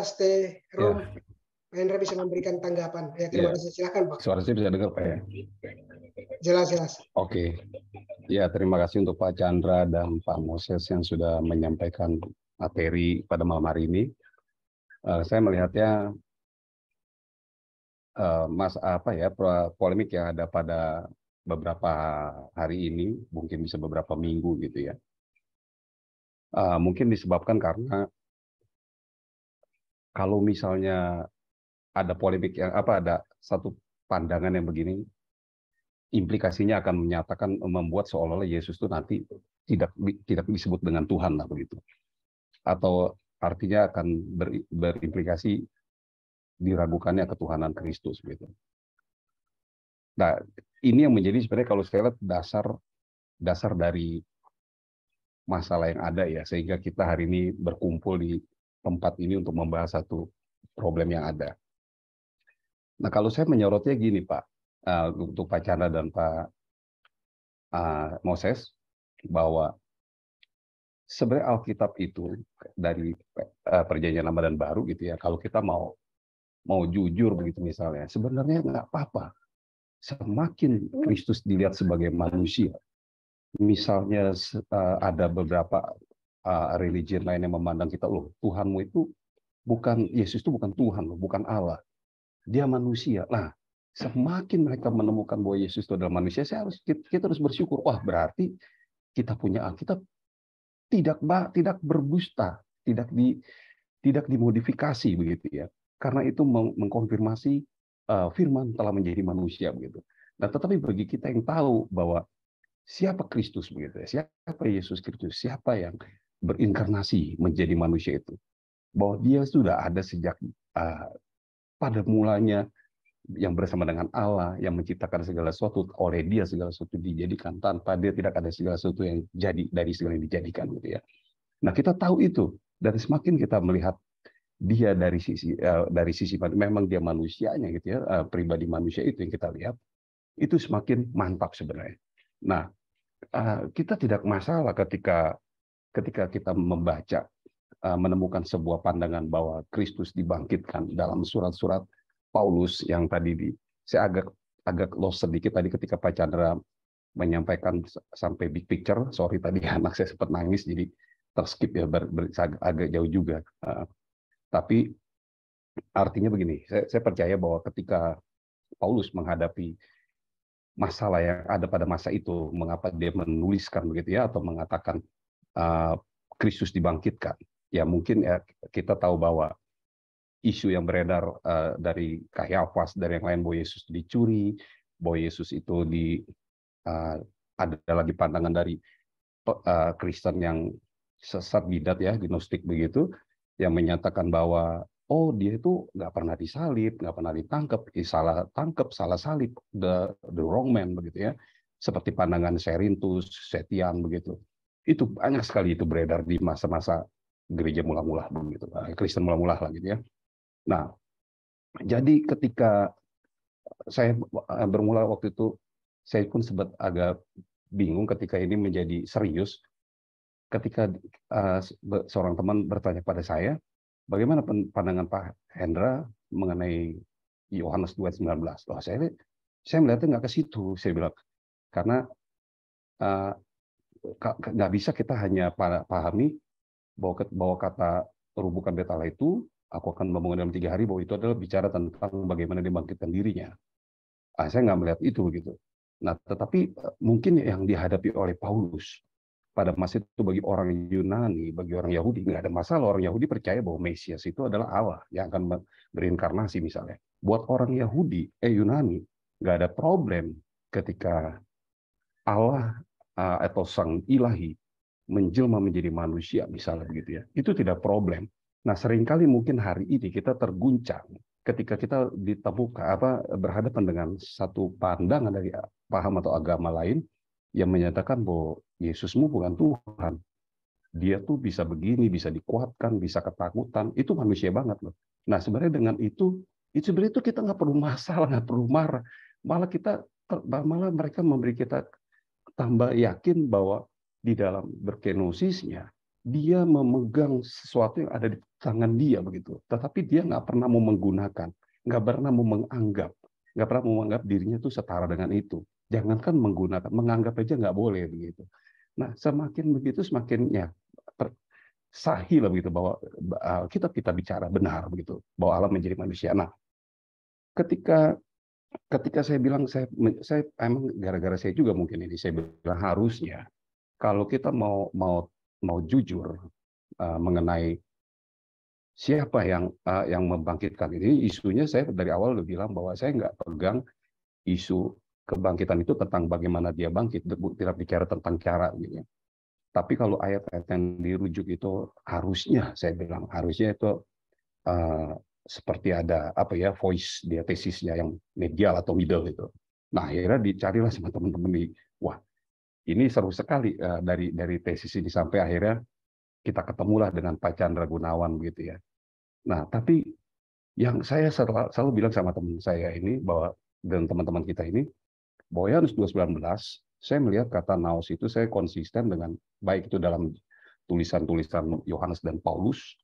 stay room. Ya, Pak Hendra bisa memberikan tanggapan. Ya, terima ya. kasih. Silakan, Pak. Suara saya bisa dengar, Pak ya? Jelas. Oke. Ya, terima kasih untuk Pak Chandra dan Pak Moses yang sudah menyampaikan materi pada malam hari ini. Saya melihatnya polemik yang ada pada beberapa hari ini, mungkin bisa beberapa minggu gitu ya. Mungkin disebabkan karena kalau misalnya ada polemik yang ada satu pandangan yang begini, implikasinya akan menyatakan membuat seolah-olah Yesus itu nanti tidak disebut dengan Tuhan lah begitu. Atau artinya akan berimplikasi diragukannya ketuhanan Kristus gitu. Nah, ini yang menjadi sebenarnya kalau saya lihat dasar dari masalah yang ada ya, sehingga kita hari ini berkumpul di tempat ini untuk membahas satu problem yang ada. Nah, kalau saya menyorotnya gini Pak, untuk Pak Chandra dan Pak Moses, bahwa sebenarnya Alkitab itu dari Perjanjian Lama dan Baru gitu ya, kalau kita mau jujur begitu misalnya, sebenarnya nggak apa-apa. Semakin Kristus dilihat sebagai manusia, misalnya ada beberapa religion lain yang memandang kita, loh Tuhanmu itu bukan, Yesus itu bukan Tuhan, loh, bukan Allah, dia manusia. Nah, semakin mereka menemukan bahwa Yesus itu adalah manusia, kita harus bersyukur. Wah, berarti kita punya Alkitab tidak berdusta, tidak dimodifikasi begitu ya. Karena itu mengkonfirmasi firman telah menjadi manusia begitu. Nah, tetapi bagi kita yang tahu bahwa siapa Kristus begitu ya, siapa Yesus Kristus, siapa yang berinkarnasi menjadi manusia itu, bahwa dia sudah ada sejak pada mulanya, yang bersama dengan Allah, yang menciptakan segala sesuatu, oleh dia segala sesuatu dijadikan, tanpa dia tidak ada segala sesuatu yang jadi dari segala yang dijadikan gitu ya. Nah, kita tahu itu, dan semakin kita melihat dia dari sisi memang dia manusianya gitu ya, pribadi manusia itu yang kita lihat, itu semakin mantap sebenarnya. Nah, kita tidak masalah ketika kita membaca, menemukan sebuah pandangan bahwa Kristus dibangkitkan dalam surat-surat Paulus yang tadi saya agak lost sedikit tadi ketika Pak Chandra menyampaikan sampai big picture. Sorry tadi anak saya sempat nangis jadi terskip ya, agak jauh juga. Tapi artinya begini, saya percaya bahwa ketika Paulus menghadapi masalah yang ada pada masa itu, mengapa dia menuliskan begitu ya, atau mengatakan Kristus dibangkitkan. Ya mungkin ya kita tahu bahwa isu yang beredar dari Kayafas, dari yang lain, bahwa Yesus dicuri, bahwa Yesus itu ada lagi pandangan dari Kristen yang sesat bidat ya, gnostik begitu, yang menyatakan bahwa dia itu nggak pernah disalib, nggak pernah ditangkap, salah tangkap, salah salib, the wrong man begitu ya, seperti pandangan Serintus, Setian begitu. Itu banyak sekali itu beredar di masa-masa gereja mula-mula begitu, Kristen mula-mula lah gitu ya. Nah, jadi ketika saya bermula waktu itu, saya pun sempat agak bingung ketika ini menjadi serius. Ketika seorang teman bertanya pada saya, bagaimana pandangan Pak Hendra mengenai Yohanes 2:19? Loh, saya melihatnya nggak ke situ, saya bilang. Karena nggak bisa kita hanya pahami bahwa kata rubukan betala itu, aku akan membangun dalam 3 hari, bahwa itu adalah bicara tentang bagaimana dia bangkitkan dirinya. Saya nggak melihat itu gitu. Nah, tetapi mungkin yang dihadapi oleh Paulus pada masa itu bagi orang Yunani, bagi orang Yahudi, nggak ada masalah. Orang Yahudi percaya bahwa Mesias itu adalah Allah yang akan berinkarnasi misalnya. Buat orang Yunani, nggak ada problem ketika Allah atau Sang Ilahi menjelma menjadi manusia misalnya begitu ya. Itu tidak problem. Nah, seringkali mungkin hari ini kita terguncang ketika kita berhadapan dengan satu pandangan dari paham atau agama lain yang menyatakan bahwa Yesusmu bukan Tuhan. Dia tuh bisa begini, bisa dikuatkan, bisa ketakutan. Itu manusia banget loh. Nah, sebenarnya dengan itu sebenarnya itu kita nggak perlu masalah, nggak perlu marah. Malah mereka memberi kita tambah yakin bahwa di dalam berkenosisnya, dia memegang sesuatu yang ada di tangan dia begitu, tetapi dia nggak pernah mau menggunakan, nggak pernah mau nggak pernah mau menganggap dirinya tuh setara dengan itu. Jangankan menggunakan, menganggap aja nggak boleh begitu. Nah, semakin begitu semakin ya sahih lah begitu bahwa kita bicara benar begitu bahwa Allah menjadi manusia. Nah, ketika ketika saya bilang saya emang gara-gara saya juga mungkin ini saya bilang harusnya kalau kita mau jujur mengenai siapa yang membangkitkan ini, isunya saya dari awal udah bilang bahwa saya nggak pegang isu kebangkitan itu tentang bagaimana dia bangkit, tidak bicara tentang cara gitu ya. Tapi kalau ayat-ayat yang dirujuk itu harusnya saya bilang harusnya itu seperti ada apa ya voice dia tesisnya yang medial atau middle itu. Nah akhirnya dicarilah sama teman-teman di wah ini seru sekali dari tesis ini sampai akhirnya kita ketemulah dengan Pak Chandra Gunawan gitu ya. Nah tapi yang saya selalu bilang sama teman saya ini bahwa dan teman-teman kita ini bahwa Yohanes 2:19 saya melihat kata naos itu saya konsisten dengan baik itu dalam tulisan-tulisan Yohanes dan Paulus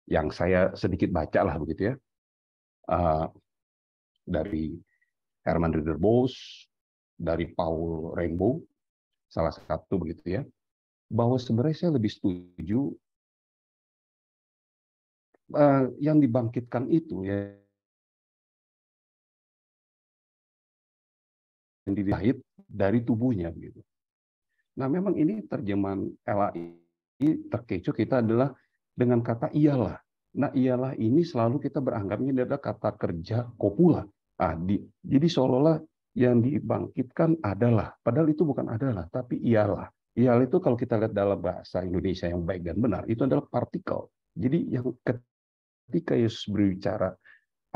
yang saya sedikit baca lah begitu ya dari Herman Ridderbos, dari Paul Rainbow salah satu begitu ya bahwa sebenarnya saya lebih setuju yang dibangkitkan itu ya yang dijahit dari tubuhnya gitu. Nah memang ini terjemahan LAI terkecoh kita adalah dengan kata iyalah. Nah iyalah ini selalu kita beranggapnya adalah kata kerja kopula. Jadi seolah-olah yang dibangkitkan adalah, padahal itu bukan adalah, tapi iyalah. Iyalah itu kalau kita lihat dalam bahasa Indonesia yang baik dan benar, itu adalah partikel. Jadi yang ketika Yesus berbicara,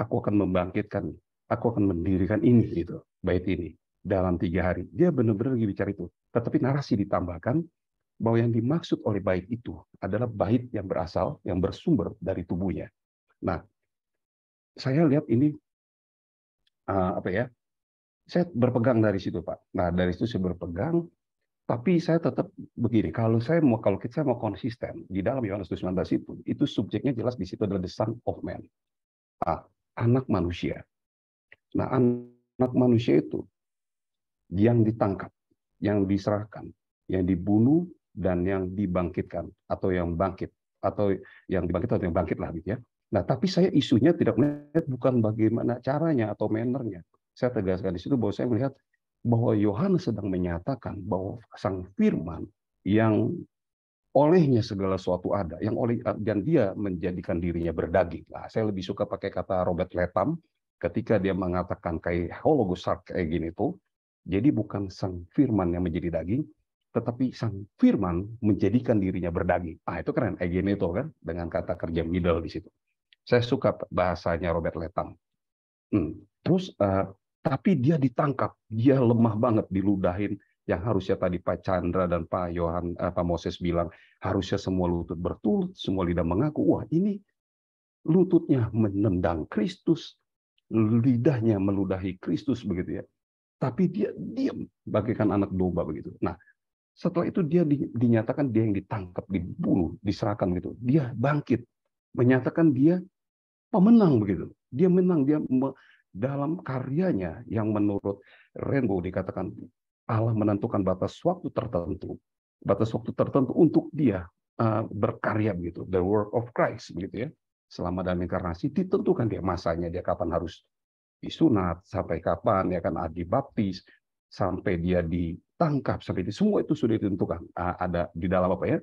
aku akan membangkitkan, aku akan mendirikan ini, gitu, bait ini dalam 3 hari. Dia benar-benar lagi bicara itu. Tetapi narasi ditambahkan bahwa yang dimaksud oleh bait itu adalah bait yang berasal, yang bersumber dari tubuhnya. Nah, saya lihat ini apa ya? Saya berpegang dari situ, Pak. Nah, dari situ saya berpegang, tapi saya tetap begini. Kalau kita mau konsisten di dalam Yohanes 19 itu subjeknya jelas di situ adalah the Son of Man, anak manusia. Nah, anak manusia itu yang ditangkap, yang diserahkan, yang dibunuh, dan yang dibangkitkan, atau yang bangkit, atau yang dibangkit atau yang bangkit lah gitu ya. Nah, tapi saya isunya tidak melihat bukan bagaimana caranya atau mannernya. Saya tegaskan di situ bahwa saya melihat bahwa Yohanes sedang menyatakan bahwa Sang Firman yang olehnya segala sesuatu ada, yang oleh dan dia menjadikan dirinya berdaging. Nah, saya lebih suka pakai kata Robert Letham ketika dia mengatakan kayak hologosark kayak gini tuh. Jadi bukan Sang Firman yang menjadi daging, tetapi Sang Firman menjadikan dirinya berdaging. Itu keren, kayak gini tuh kan, dengan kata kerja middle di situ. Saya suka bahasanya Robert Letham. Terus, tapi dia ditangkap, dia lemah banget, diludahin. Yang harusnya tadi Pak Chandra dan Pak Moses bilang, harusnya semua lutut bertulut, semua lidah mengaku. Wah, ini lututnya menendang Kristus, lidahnya meludahi Kristus begitu ya. Tapi dia diam bagaikan anak domba begitu. Nah, setelah itu dia dinyatakan dia yang ditangkap, dibunuh, diserahkan gitu. Dia bangkit, menyatakan dia pemenang begitu. Dia menang, dalam karyanya yang menurut Rainbow dikatakan Allah menentukan batas waktu tertentu untuk dia berkarya begitu. The work of Christ begitu ya. Selama dalam inkarnasi ditentukan dia masanya, dia kapan harus disunat, sampai kapan dia akan dibaptis, sampai dia ditangkap, sampai semua itu sudah ditentukan. Ada di dalam apa ya?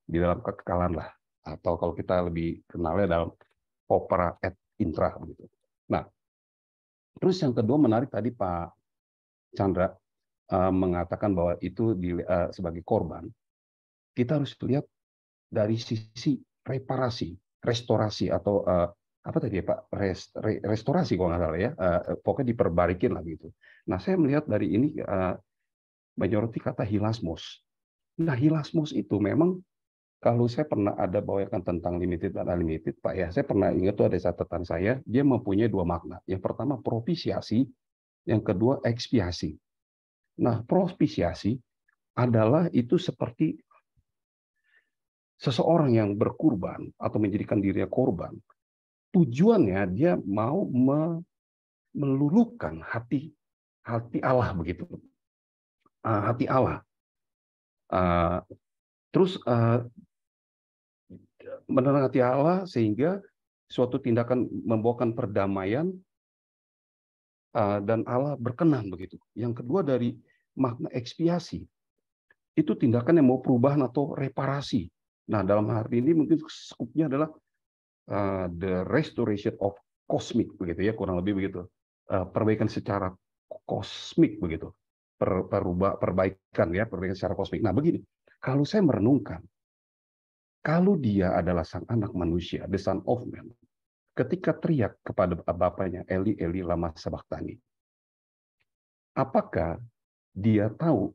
Di dalam kekekalan lah. Atau kalau kita lebih kenalnya dalam opera et intra begitu. Nah, terus yang kedua menarik tadi Pak Chandra mengatakan bahwa itu sebagai korban. Kita harus lihat dari sisi reparasi, restorasi atau apa tadi ya Pak? Restorasi kalau nggak salah ya. Pokoknya diperbarikin lah gitu. Nah, saya melihat dari ini menyoroti kata hilasmos. Nah, hilasmos itu memang kalau saya pernah ada bawakan tentang limited dan unlimited, Pak ya, saya pernah ingat tuh ada catatan saya, dia mempunyai 2 makna. Yang pertama propisiasi, yang kedua ekspiasi. Nah, propisiasi adalah itu seperti seseorang yang berkurban atau menjadikan dirinya korban, tujuannya dia mau meluluhkan hati Allah begitu, hati Allah. Terus menenangkan hati Allah sehingga suatu tindakan membawakan perdamaian dan Allah berkenan begitu. Yang kedua dari makna ekspiasi, itu tindakan yang mau perubahan atau reparasi. Nah, dalam hari ini mungkin skupnya adalah the restoration of cosmic begitu ya, kurang lebih begitu. Perbaikan secara kosmik begitu. Perbaikan ya, perbaikan secara kosmik. Nah, begini. Kalau saya merenungkan, kalau dia adalah sang anak manusia, the son of man, ketika teriak kepada bapaknya, Eli, Eli, lama sabachthani, apakah dia tahu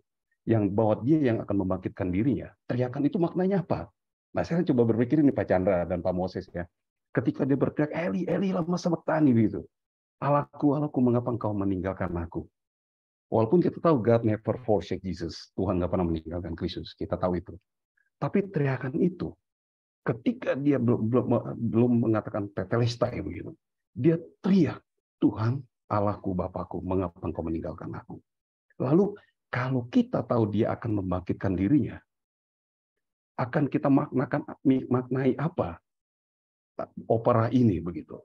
bahwa dia yang akan membangkitkan dirinya? Teriakan itu maknanya apa? Nah, saya coba berpikir ini Pak Chandra dan Pak Moses ya. Ketika dia berteriak, Eli, Eli, lama sabachthani begitu. Allahku, Allahku, mengapa engkau meninggalkan aku? Walaupun kita tahu God never forsake Jesus, Tuhan nggak pernah meninggalkan Kristus, kita tahu itu. Tapi teriakan itu, ketika dia belum mengatakan tetelestai begitu, dia teriak, Tuhan, Allahku, Bapakku, mengapa engkau meninggalkan aku? Lalu kalau kita tahu dia akan membangkitkan dirinya, akan kita maknai apa opera ini begitu?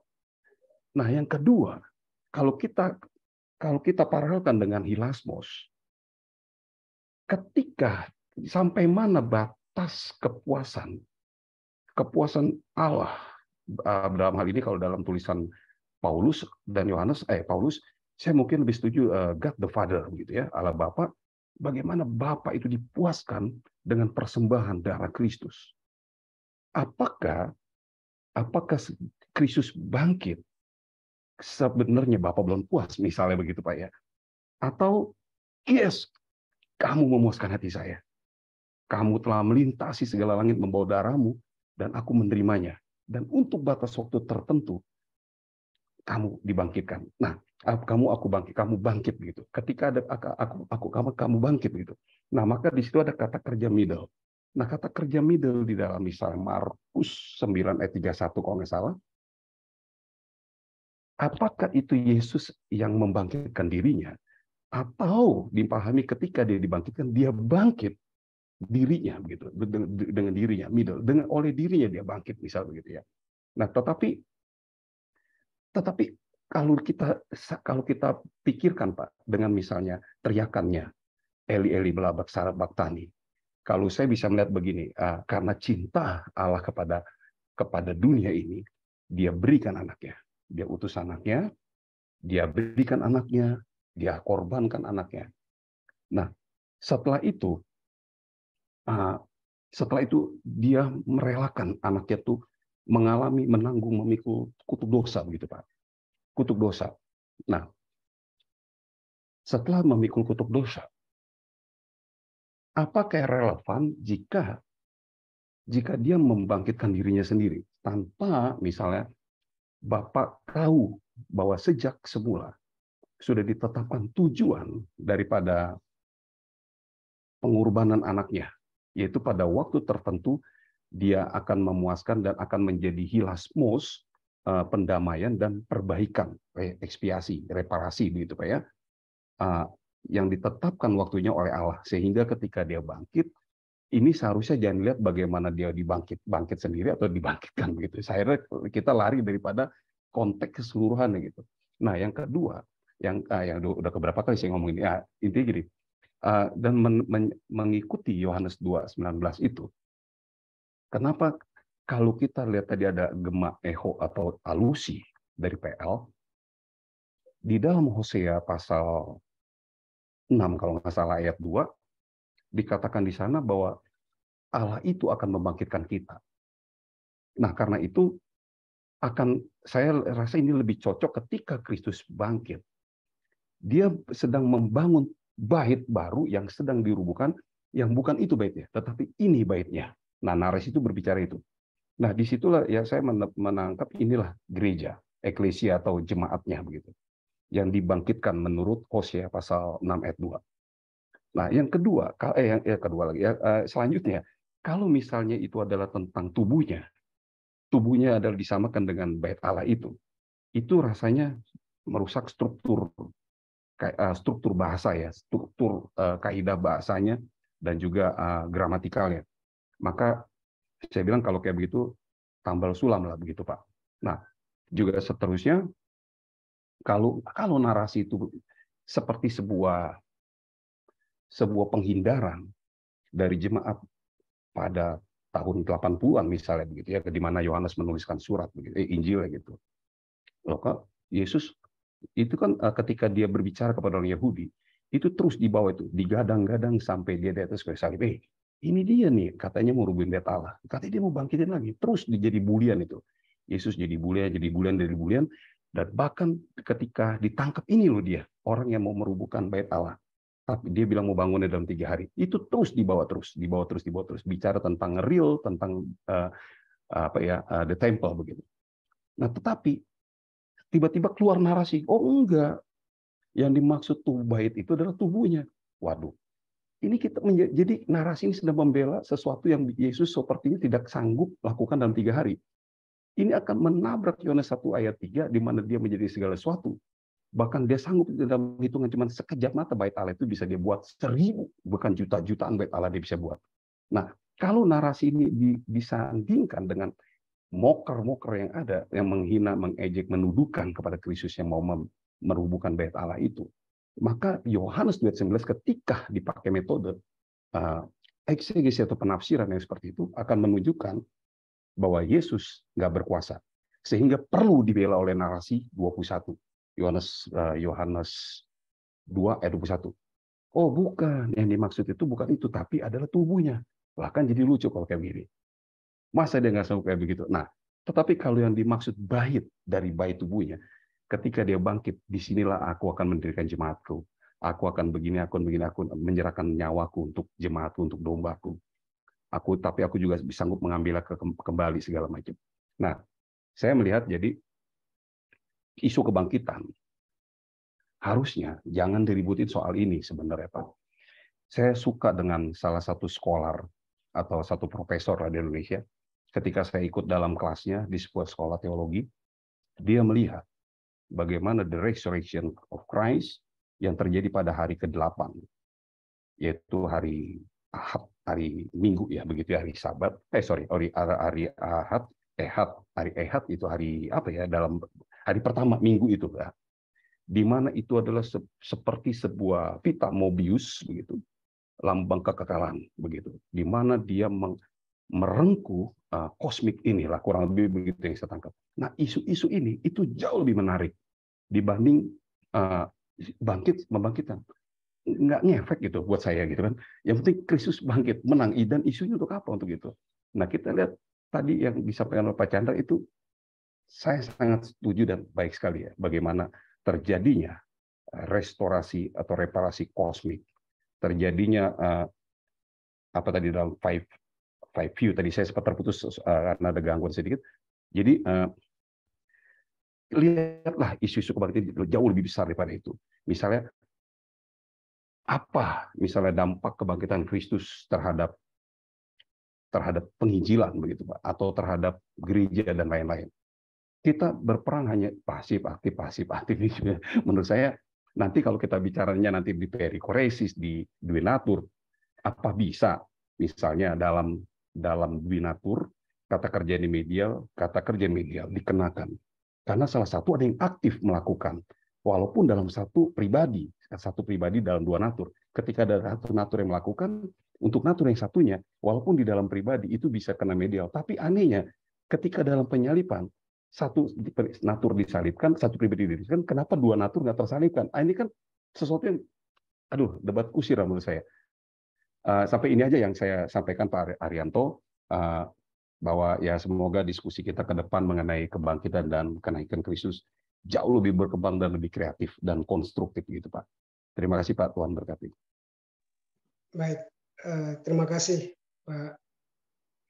Nah, yang kedua, kalau kita paralelkan dengan hilasmos, ketika sampai mana batas kepuasan Allah dalam hal ini kalau dalam tulisan Paulus dan Yohanes, Paulus, saya mungkin lebih setuju God the Father gitu ya, Allah Bapa. Bagaimana Bapa itu dipuaskan dengan persembahan darah Kristus? Apakah Kristus bangkit sebenarnya Bapa belum puas, misalnya begitu Pak ya? Atau yes, kamu memuaskan hati saya. Kamu telah melintasi segala langit membawa darahmu, dan aku menerimanya. Dan untuk batas waktu tertentu, kamu dibangkitkan. Nah, kamu bangkit begitu. Ketika ada kamu bangkit begitu. Nah, maka di situ ada kata kerja middle. Nah, kata kerja middle di dalam misalnya Markus 9 ayat 31 kalau nggak salah. Apakah itu Yesus yang membangkitkan dirinya? Atau dipahami ketika dia dibangkitkan, dia bangkit dirinya begitu, dengan dirinya, middle, oleh dirinya dia bangkit misal begitu ya. Nah, tetapi kalau kita pikirkan Pak, dengan misalnya teriakannya Eli Eli belabak sabachthani, kalau saya bisa melihat begini, karena cinta Allah kepada dunia ini, dia berikan anaknya, dia utus anaknya, dia berikan anaknya, dia korbankan anaknya. Nah, setelah itu dia merelakan anaknya tuh menanggung, memikul kutuk dosa begitu Pak. Kutuk dosa. Nah, setelah memikul kutuk dosa, apakah relevan jika dia membangkitkan dirinya sendiri tanpa misalnya Bapak tahu bahwa sejak semula sudah ditetapkan tujuan daripada pengorbanan anaknya, yaitu pada waktu tertentu dia akan memuaskan dan akan menjadi hilasmos, pendamaian dan perbaikan, ekspiasi, reparasi begitu Pak ya, yang ditetapkan waktunya oleh Allah, sehingga ketika dia bangkit, ini seharusnya jangan lihat bagaimana dia bangkit sendiri atau dibangkitkan begitu. Saya kita lari daripada konteks keseluruhannya gitu. Nah, yang kedua, yang udah keberapa kali saya ngomongin ya, intinya gini, dan mengikuti Yohanes 2:19 itu. Kenapa kalau kita lihat tadi ada gema echo atau alusi dari PL, di dalam Hosea pasal 6 kalau nggak salah ayat 2, dikatakan di sana bahwa Allah itu akan membangkitkan kita. Nah, karena itu saya rasa ini lebih cocok ketika Kristus bangkit. Dia sedang membangun bait baru yang sedang dirubuhkan, yang bukan itu baitnya, tetapi ini baitnya. Nah, narasi itu berbicara itu. Nah, disitulah ya saya menangkap inilah gereja, eklesia atau jemaatnya begitu, yang dibangkitkan menurut Hosea pasal 6 ayat 2. Nah, yang kedua, selanjutnya, kalau misalnya itu adalah tentang tubuhnya adalah disamakan dengan bait Allah itu rasanya merusak struktur bahasa ya, struktur kaidah bahasanya dan juga gramatikalnya. Maka saya bilang kalau kayak begitu tambal sulam lah begitu Pak. Nah, juga seterusnya kalau narasi itu seperti sebuah penghindaran dari jemaat pada tahun 80-an misalnya begitu ya, di mana Yohanes menuliskan surat begitu, Injil gitu. Loh kok Yesus itu kan ketika dia berbicara kepada orang Yahudi, itu terus dibawa itu, digadang-gadang sampai dia di atas kayu salib. Ini dia nih, katanya mau rubuhin bait Allah. Katanya dia mau bangkitin lagi. Terus jadi bulian itu. Yesus jadi bulian, dan bahkan ketika ditangkap ini loh dia, orang yang mau merubuhkan bait Allah. Tapi dia bilang mau bangunnya dalam 3 hari. Itu terus dibawa terus. Bicara tentang real, tentang the temple begitu. Nah, tetapi tiba-tiba keluar narasi, oh enggak, yang dimaksud tubuh bait itu adalah tubuhnya. Waduh, ini kita jadi narasi ini sedang membela sesuatu yang Yesus sepertinya tidak sanggup lakukan dalam 3 hari. Ini akan menabrak Yohanes 1 ayat 3, di mana dia menjadi segala sesuatu. Bahkan dia sanggup dalam hitungan cuma sekejap mata bait Allah itu bisa dia buat 1000, bukan juta-jutaan bait Allah dia bisa buat. Nah, kalau narasi ini disandingkan dengan moker-moker yang ada, yang menghina, mengejek, menuduhkan kepada Kristus yang mau merubuhkan bait Allah itu, maka Yohanes 2:19 ketika dipakai metode eksegesi atau penafsiran yang seperti itu akan menunjukkan bahwa Yesus nggak berkuasa, sehingga perlu dibela oleh narasi 21. Yohanes 2 ayat 21. Oh bukan, yang dimaksud itu bukan itu, tapi adalah tubuhnya. Bahkan jadi lucu kalau kayak begini. Masa dia nggak sanggup kayak begitu? Nah, tetapi kalau yang dimaksud bait dari bait tubuhnya, ketika dia bangkit, disinilah aku akan mendirikan jemaatku. Aku akan begini, aku menyerahkan nyawaku untuk jemaatku, untuk dombaku. Tapi aku juga sanggup mengambil kembali segala macam. Nah, saya melihat jadi isu kebangkitan harusnya jangan diributin soal ini sebenarnya Pak. Saya suka dengan salah satu scholar atau satu profesor di Indonesia. Ketika saya ikut dalam kelasnya di sebuah sekolah teologi, dia melihat bagaimana the resurrection of Christ yang terjadi pada hari ke-8, yaitu hari Ahad, hari Minggu ya, begitu ya, hari Sabat. Hari Ahad, hari Ehad itu hari apa ya, dalam hari pertama Minggu itu ya. Di mana itu adalah seperti sebuah pita Mobius begitu, lambang kekekalan begitu, di mana dia merengkuh kosmik inilah, kurang lebih begitu yang saya tangkap. Nah, isu-isu ini itu jauh lebih menarik dibanding membangkitkan. Nggak ngefek gitu buat saya gitu kan. Yang penting Kristus bangkit, menang, dan isunya untuk apa untuk itu. Nah, kita lihat tadi yang disampaikan oleh Pak Chandra itu saya sangat setuju dan baik sekali ya, bagaimana terjadinya restorasi atau reparasi kosmik, terjadinya apa tadi dalam five view, tadi saya sempat terputus karena ada gangguan sedikit. Jadi lihatlah isu-isu kebangkitan jauh lebih besar daripada itu. Misalnya apa misalnya dampak kebangkitan Kristus terhadap penginjilan begitu Pak, atau terhadap gereja dan lain-lain. Kita berperang hanya pasif aktif. Menurut saya nanti kalau kita bicaranya nanti di perikoresis, di duinatur, apa bisa misalnya dalam duinatur kata kerja medial dikenakan, karena salah satu ada yang aktif melakukan, walaupun dalam satu pribadi dalam 2 natur. Ketika ada satu natur yang melakukan, untuk natur yang satunya walaupun di dalam pribadi itu bisa kena medial, tapi anehnya ketika dalam penyalipan satu natur disalibkan, satu pribadi disalibkan, kenapa 2 natur nggak tersalibkan? Ini kan sesuatu yang debat kusir menurut saya. Sampai ini aja yang saya sampaikan Pak Arianto, bahwa ya semoga diskusi kita ke depan mengenai kebangkitan dan kenaikan Kristus jauh lebih berkembang dan lebih kreatif dan konstruktif gitu Pak. Terima kasih Pak, Tuhan berkati. Baik, terima kasih Pak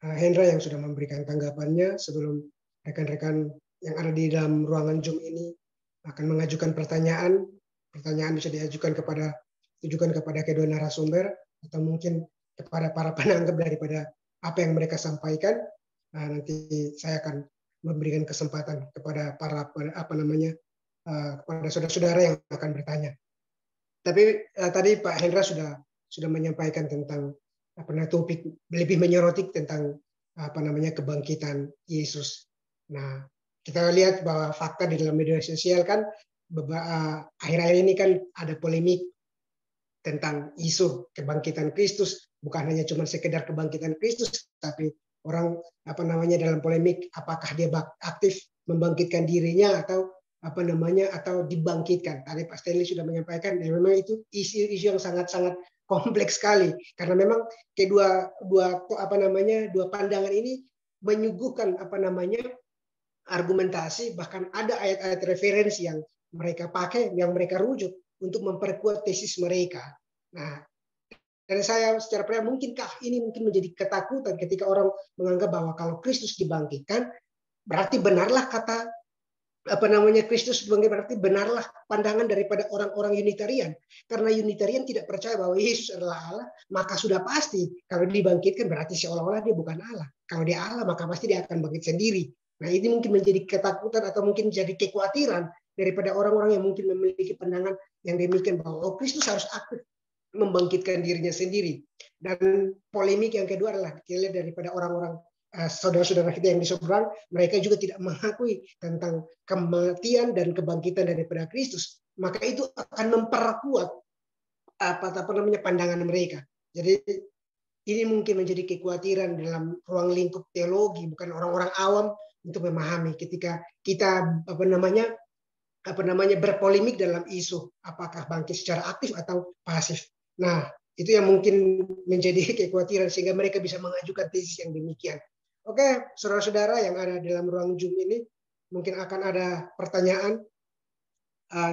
Hendra yang sudah memberikan tanggapannya. Sebelum rekan-rekan yang ada di dalam ruangan Zoom ini akan mengajukan pertanyaan bisa ditujukan kepada kedua narasumber atau mungkin kepada para penanggap daripada apa yang mereka sampaikan. Nanti saya akan memberikan kesempatan kepada para kepada saudara-saudara yang akan bertanya. Tapi tadi Pak Hendra sudah menyampaikan tentang topik lebih menyoroti tentang kebangkitan Yesus. Nah, kita lihat bahwa fakta di dalam media sosial kan akhir-akhir ini kan ada polemik tentang isu kebangkitan Kristus, bukan hanya cuma sekedar kebangkitan Kristus, tapi orang dalam polemik apakah dia aktif membangkitkan dirinya atau atau dibangkitkan. Tadi Pak Stanley sudah menyampaikan, dan memang itu isu-isu yang sangat-sangat kompleks sekali, karena memang kedua dua pandangan ini menyuguhkan argumentasi, bahkan ada ayat-ayat referensi yang mereka pakai, yang mereka rujuk untuk memperkuat tesis mereka. Nah, dan saya secara pribadi, mungkinkah ini menjadi ketakutan ketika orang menganggap bahwa kalau Kristus dibangkitkan, berarti benarlah kata Kristus bangkit, berarti benarlah pandangan daripada orang-orang Unitarian. Karena Unitarian tidak percaya bahwa Yesus adalah Allah, maka sudah pasti kalau dibangkitkan berarti seolah-olah dia bukan Allah. Kalau dia Allah, maka pasti dia akan bangkit sendiri. Nah, ini mungkin menjadi ketakutan atau mungkin jadi kekhawatiran daripada orang-orang yang mungkin memiliki pandangan yang demikian bahwa Kristus harus aktif membangkitkan dirinya sendiri. Dan polemik yang kedua adalah kita lihat daripada orang-orang saudara-saudara kita yang di seberang, mereka juga tidak mengakui tentang kematian dan kebangkitan daripada Kristus. Maka itu akan memperkuat pandangan mereka. Jadi ini mungkin menjadi kekhawatiran dalam ruang lingkup teologi, bukan orang-orang awam, untuk memahami ketika kita berpolemik dalam isu apakah bangkit secara aktif atau pasif. Nah, itu yang mungkin menjadi kekhawatiran sehingga mereka bisa mengajukan tesis yang demikian. Oke, saudara-saudara yang ada dalam ruang Zoom ini, mungkin akan ada pertanyaan.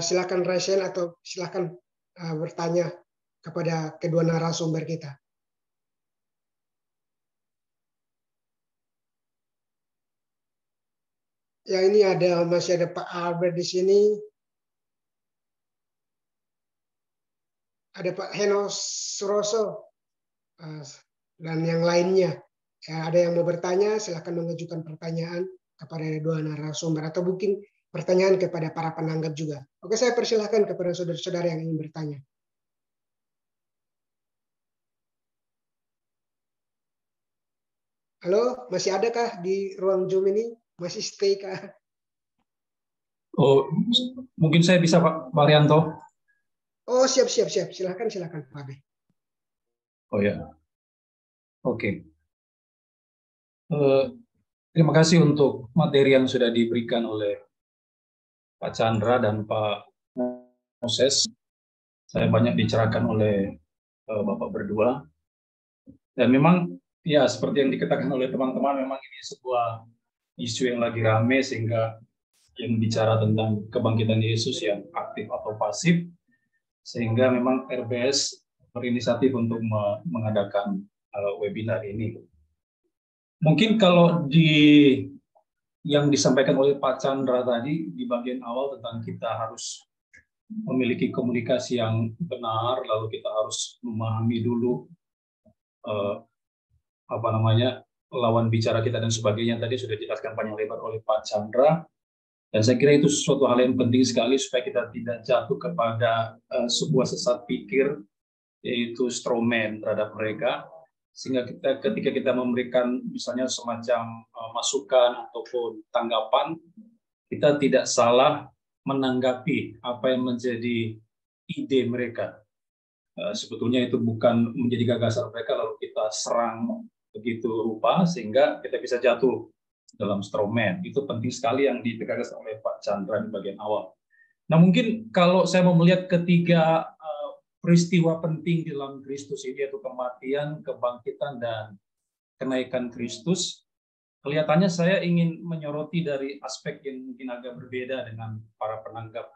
Silakan raise hand atau silakan bertanya kepada kedua narasumber kita. Ya, ini masih ada Pak Albert di sini. Ada Pak Heno Suroso dan yang lainnya. Ya, ada yang mau bertanya, silakan mengajukan pertanyaan kepada dua narasumber atau mungkin pertanyaan kepada para penanggap juga. Oke, saya persilahkan kepada saudara-saudara yang ingin bertanya. Halo, masih adakah di ruang Zoom ini? Masih stay kah? Oh, mungkin saya bisa Pak Marianto. Oh, siap. Silakan Pak B. Oh ya, oke. Terima kasih untuk materi yang sudah diberikan oleh Pak Chandra dan Pak Moses. Saya banyak dicerahkan oleh Bapak berdua. Dan memang ya seperti yang dikatakan oleh teman-teman, memang ini sebuah isu yang lagi rame, sehingga yang bicara tentang kebangkitan Yesus yang aktif atau pasif, sehingga memang RBS berinisiatif untuk mengadakan webinar ini. Mungkin kalau yang disampaikan oleh Pak Chandra tadi di bagian awal tentang kita harus memiliki komunikasi yang benar, lalu kita harus memahami dulu lawan bicara kita dan sebagainya, tadi sudah dijelaskan panjang lebar oleh Pak Chandra. Dan saya kira itu sesuatu hal yang penting sekali supaya kita tidak jatuh kepada sebuah sesat pikir, yaitu strawman terhadap mereka. Sehingga ketika kita memberikan misalnya semacam masukan ataupun tanggapan, kita tidak salah menanggapi apa yang menjadi ide mereka. Sebetulnya itu bukan menjadi gagasan mereka lalu kita serang begitu rupa sehingga kita bisa jatuh dalam strawman. Itu penting sekali yang ditegaskan oleh Pak Chandra di bagian awal. Nah, mungkin kalau saya mau melihat ketiga peristiwa penting di dalam Kristus ini, yaitu kematian, kebangkitan, dan kenaikan Kristus, kelihatannya saya ingin menyoroti dari aspek yang mungkin agak berbeda dengan para penanggap,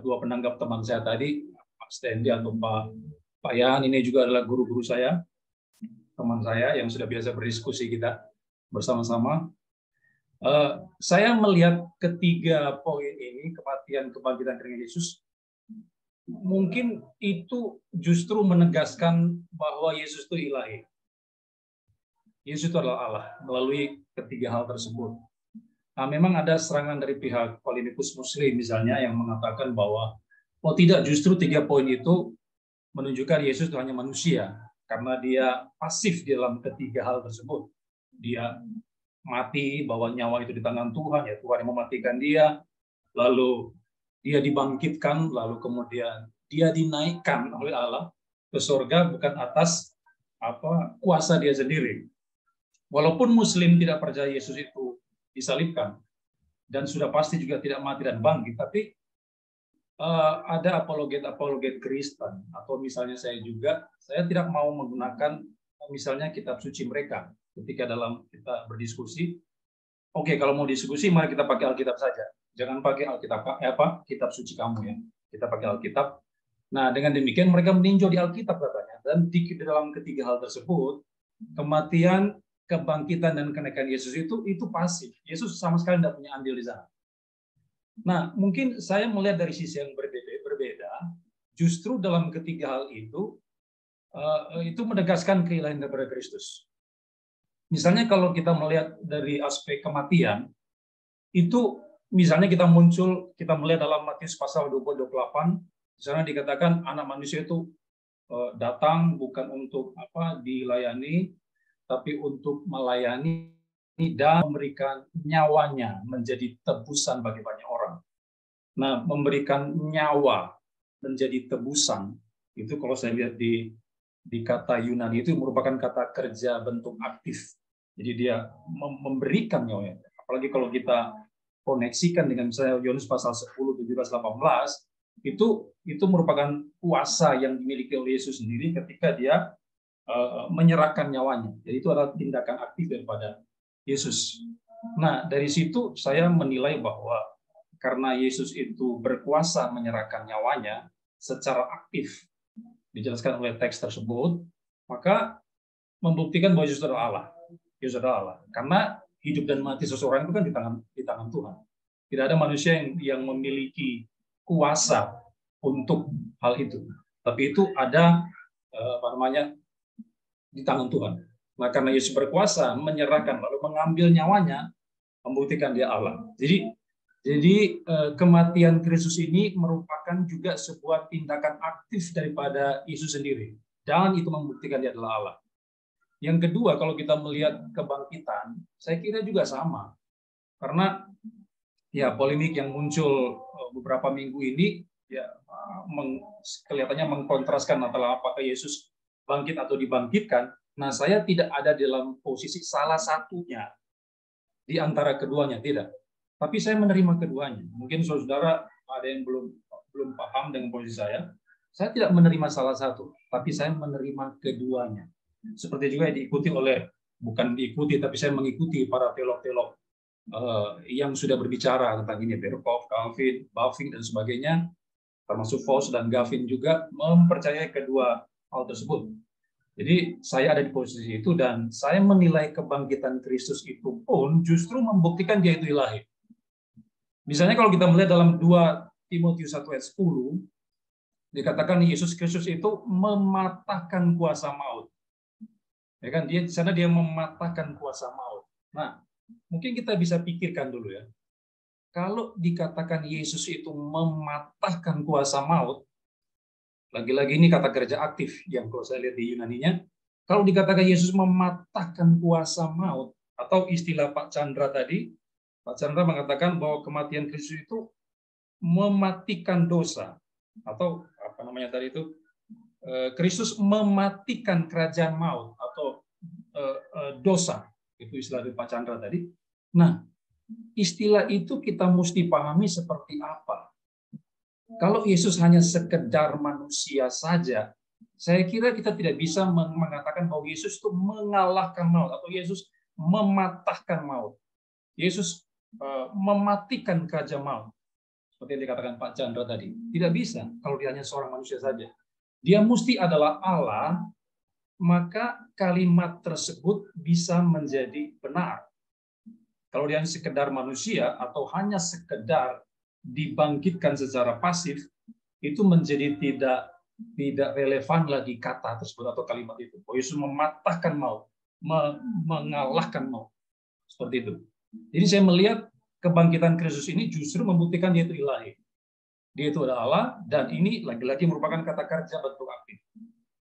dua penanggap teman saya tadi, Pak Stanley atau Pak Yan. Ini juga adalah guru-guru saya, teman saya yang sudah biasa berdiskusi kita bersama-sama. Saya melihat ketiga poin ini, kematian, kebangkitan, kenaikan Yesus, mungkin itu justru menegaskan bahwa Yesus itu ilahi. Yesus itu adalah Allah melalui ketiga hal tersebut. Nah, memang ada serangan dari pihak polemikus Muslim misalnya yang mengatakan bahwa oh tidak, justru 3 poin itu menunjukkan Yesus itu hanya manusia karena dia pasif di dalam ketiga hal tersebut. Dia mati, bahwa nyawa itu di tangan Tuhan, ya Tuhan yang mematikan dia, lalu dia dibangkitkan, lalu kemudian dia dinaikkan oleh Allah ke surga bukan atas kuasa dia sendiri. Walaupun Muslim tidak percaya Yesus itu disalibkan dan sudah pasti juga tidak mati dan bangkit, tapi ada apologet Kristen, atau misalnya saya tidak mau menggunakan misalnya kitab suci mereka ketika dalam kita berdiskusi. Oke, kalau mau diskusi mari kita pakai Alkitab saja, jangan pakai Alkitab kitab suci kamu ya, kita pakai Alkitab. Nah, dengan demikian mereka meninjau di Alkitab katanya, dan di dalam ketiga hal tersebut kematian, kebangkitan dan kenaikan Yesus itu pasif. Yesus sama sekali tidak punya andil di sana. Nah, mungkin saya melihat dari sisi yang berbeda. Justru dalam ketiga hal itu menegaskan keilahian daripada Kristus. Misalnya kalau kita melihat dari aspek kematian, itu misalnya kita melihat dalam Matius pasal 28, di sana dikatakan anak manusia itu datang bukan untuk dilayani, tapi untuk melayani dan memberikan nyawanya menjadi tebusan bagi banyak orang. Nah, memberikan nyawa menjadi tebusan, itu kalau saya lihat di kata Yunani itu merupakan kata kerja bentuk aktif. Jadi dia memberikan nyawanya. Apalagi kalau kita koneksikan dengan misalnya Yohanes pasal 10, 17, 18, itu merupakan kuasa yang dimiliki oleh Yesus sendiri ketika dia menyerahkan nyawanya. Jadi itu adalah tindakan aktif daripada Yesus. Nah, dari situ saya menilai bahwa karena Yesus itu berkuasa menyerahkan nyawanya secara aktif, dijelaskan oleh teks tersebut, maka membuktikan bahwa Yesus adalah Allah. Yesus adalah Allah. Karena hidup dan mati seseorang itu kan di tangan Tuhan. Tidak ada manusia yang memiliki kuasa untuk hal itu. Tapi itu ada di tangan Tuhan. Nah, karena Yesus berkuasa menyerahkan lalu mengambil nyawanya, membuktikan dia Allah. Jadi kematian Kristus ini merupakan juga sebuah tindakan aktif daripada Yesus sendiri, dan itu membuktikan dia adalah Allah. Yang kedua, kalau kita melihat kebangkitan, saya kira juga sama. Karena ya polemik yang muncul beberapa minggu ini ya kelihatannya mengkontraskan antara apakah Yesus bangkit atau dibangkitkan. Nah, saya tidak ada dalam posisi salah satunya di antara keduanya, tidak. Tapi saya menerima keduanya. Mungkin saudara ada yang belum paham dengan posisi saya. Saya tidak menerima salah satu, tapi saya menerima keduanya. Seperti juga bukan diikuti, tapi saya mengikuti para teolog-teolog yang sudah berbicara tentang ini, Berkhof, Calvin, Bavinck dan sebagainya, termasuk Vos dan Gavin juga mempercayai kedua hal tersebut. Jadi saya ada di posisi itu, dan saya menilai kebangkitan Kristus itu pun justru membuktikan dia itu ilahi. Misalnya kalau kita melihat dalam 2 Timotius 1 ayat 10, dikatakan Yesus Kristus itu mematahkan kuasa maut. Ya kan, di sana dia mematahkan kuasa maut. Nah, mungkin kita bisa pikirkan dulu ya. Kalau dikatakan Yesus itu mematahkan kuasa maut, lagi-lagi ini kata kerja aktif yang kalau saya lihat di Yunaninya, kalau dikatakan Yesus mematahkan kuasa maut, atau istilah Pak Chandra tadi, Pak Chandra mengatakan bahwa kematian Kristus itu mematikan dosa, atau apa namanya tadi itu, Kristus mematikan kerajaan maut atau dosa, itu istilah dari Pak Chandra tadi. Nah, istilah itu kita mesti pahami seperti apa. Kalau Yesus hanya sekedar manusia saja, saya kira kita tidak bisa mengatakan bahwa Yesus itu mengalahkan maut atau Yesus mematahkan maut. Yesus mematikan kerajaan maut. Seperti yang dikatakan Pak Chandra tadi. Tidak bisa kalau dia hanya seorang manusia saja. Dia mesti adalah Allah, maka kalimat tersebut bisa menjadi benar. Kalau dia hanya sekedar manusia atau hanya sekedar dibangkitkan secara pasif, itu menjadi tidak relevan lagi kata tersebut atau kalimat itu. Yesus mematahkan maut. mengalahkan maut. Seperti itu. Jadi saya melihat kebangkitan Kristus ini justru membuktikan dia itu ilahi. Dia itu adalah Allah, dan ini lagi-lagi merupakan kata kerja bentuk aktif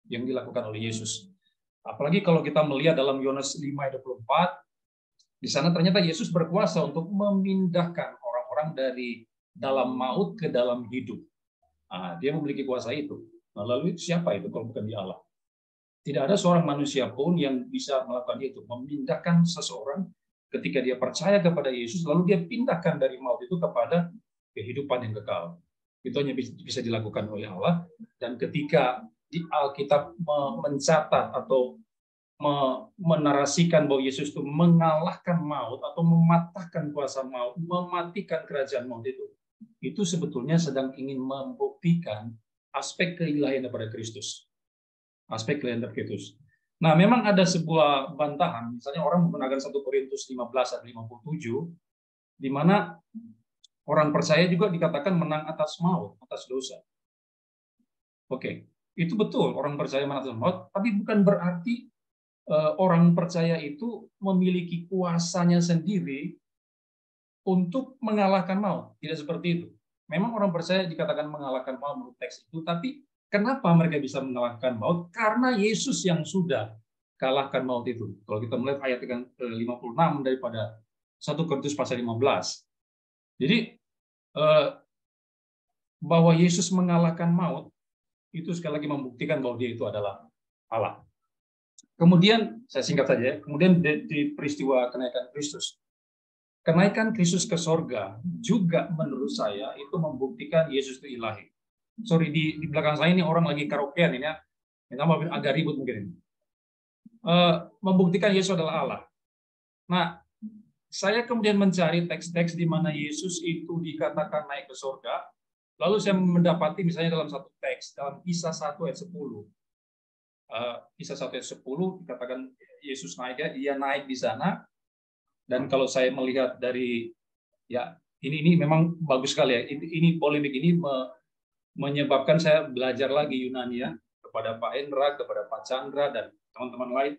yang dilakukan oleh Yesus. Apalagi kalau kita melihat dalam Yohanes 5:24, di sana ternyata Yesus berkuasa untuk memindahkan orang-orang dari dalam maut ke dalam hidup. Nah, dia memiliki kuasa itu. Nah, lalu siapa itu kalau bukan dia Allah? Tidak ada seorang manusia pun yang bisa melakukan itu, memindahkan seseorang ketika dia percaya kepada Yesus, lalu dia pindahkan dari maut itu kepada kehidupan yang kekal. Itu hanya bisa dilakukan oleh Allah. Dan ketika di Alkitab mencatat atau menarasikan bahwa Yesus itu mengalahkan maut atau mematahkan kuasa maut, mematikan kerajaan maut itu sebetulnya sedang ingin membuktikan aspek keilahian daripada Kristus. Aspek keilahian daripada Kristus. Nah, memang ada sebuah bantahan, misalnya orang menggunakan 1 Korintus 15 ayat 57, di mana orang percaya juga dikatakan menang atas maut, atas dosa. Oke, itu betul, orang percaya menang atas maut, tapi bukan berarti orang percaya itu memiliki kuasanya sendiri untuk mengalahkan maut. Tidak seperti itu. Memang orang percaya dikatakan mengalahkan maut menurut teks itu, tapi kenapa mereka bisa mengalahkan maut? Karena Yesus yang sudah kalahkan maut itu. Kalau kita melihat ayat 56 daripada 1 Korintus pasal 15. Jadi bahwa Yesus mengalahkan maut itu sekali lagi membuktikan bahwa dia itu adalah Allah. Kemudian, saya singkat saja ya, kemudian di peristiwa kenaikan Kristus. Kenaikan Kristus ke sorga juga menurut saya itu membuktikan Yesus itu ilahi. Sorry, di belakang saya ini orang lagi karaokean ini ya. Ini agak ribut mungkin ini. Membuktikan Yesus adalah Allah. Nah, saya kemudian mencari teks-teks di mana Yesus itu dikatakan naik ke sorga. Lalu saya mendapati misalnya dalam satu teks, dalam Kisah 1 ayat 10. Kisah 1 ayat 10 dikatakan Yesus naik, dia naik di sana. Dan kalau saya melihat dari ya ini memang bagus sekali ya. Ini polemik ini menyebabkan saya belajar lagi Yunani ya, kepada Pak Hendra, kepada Pak Chandra dan teman-teman lain,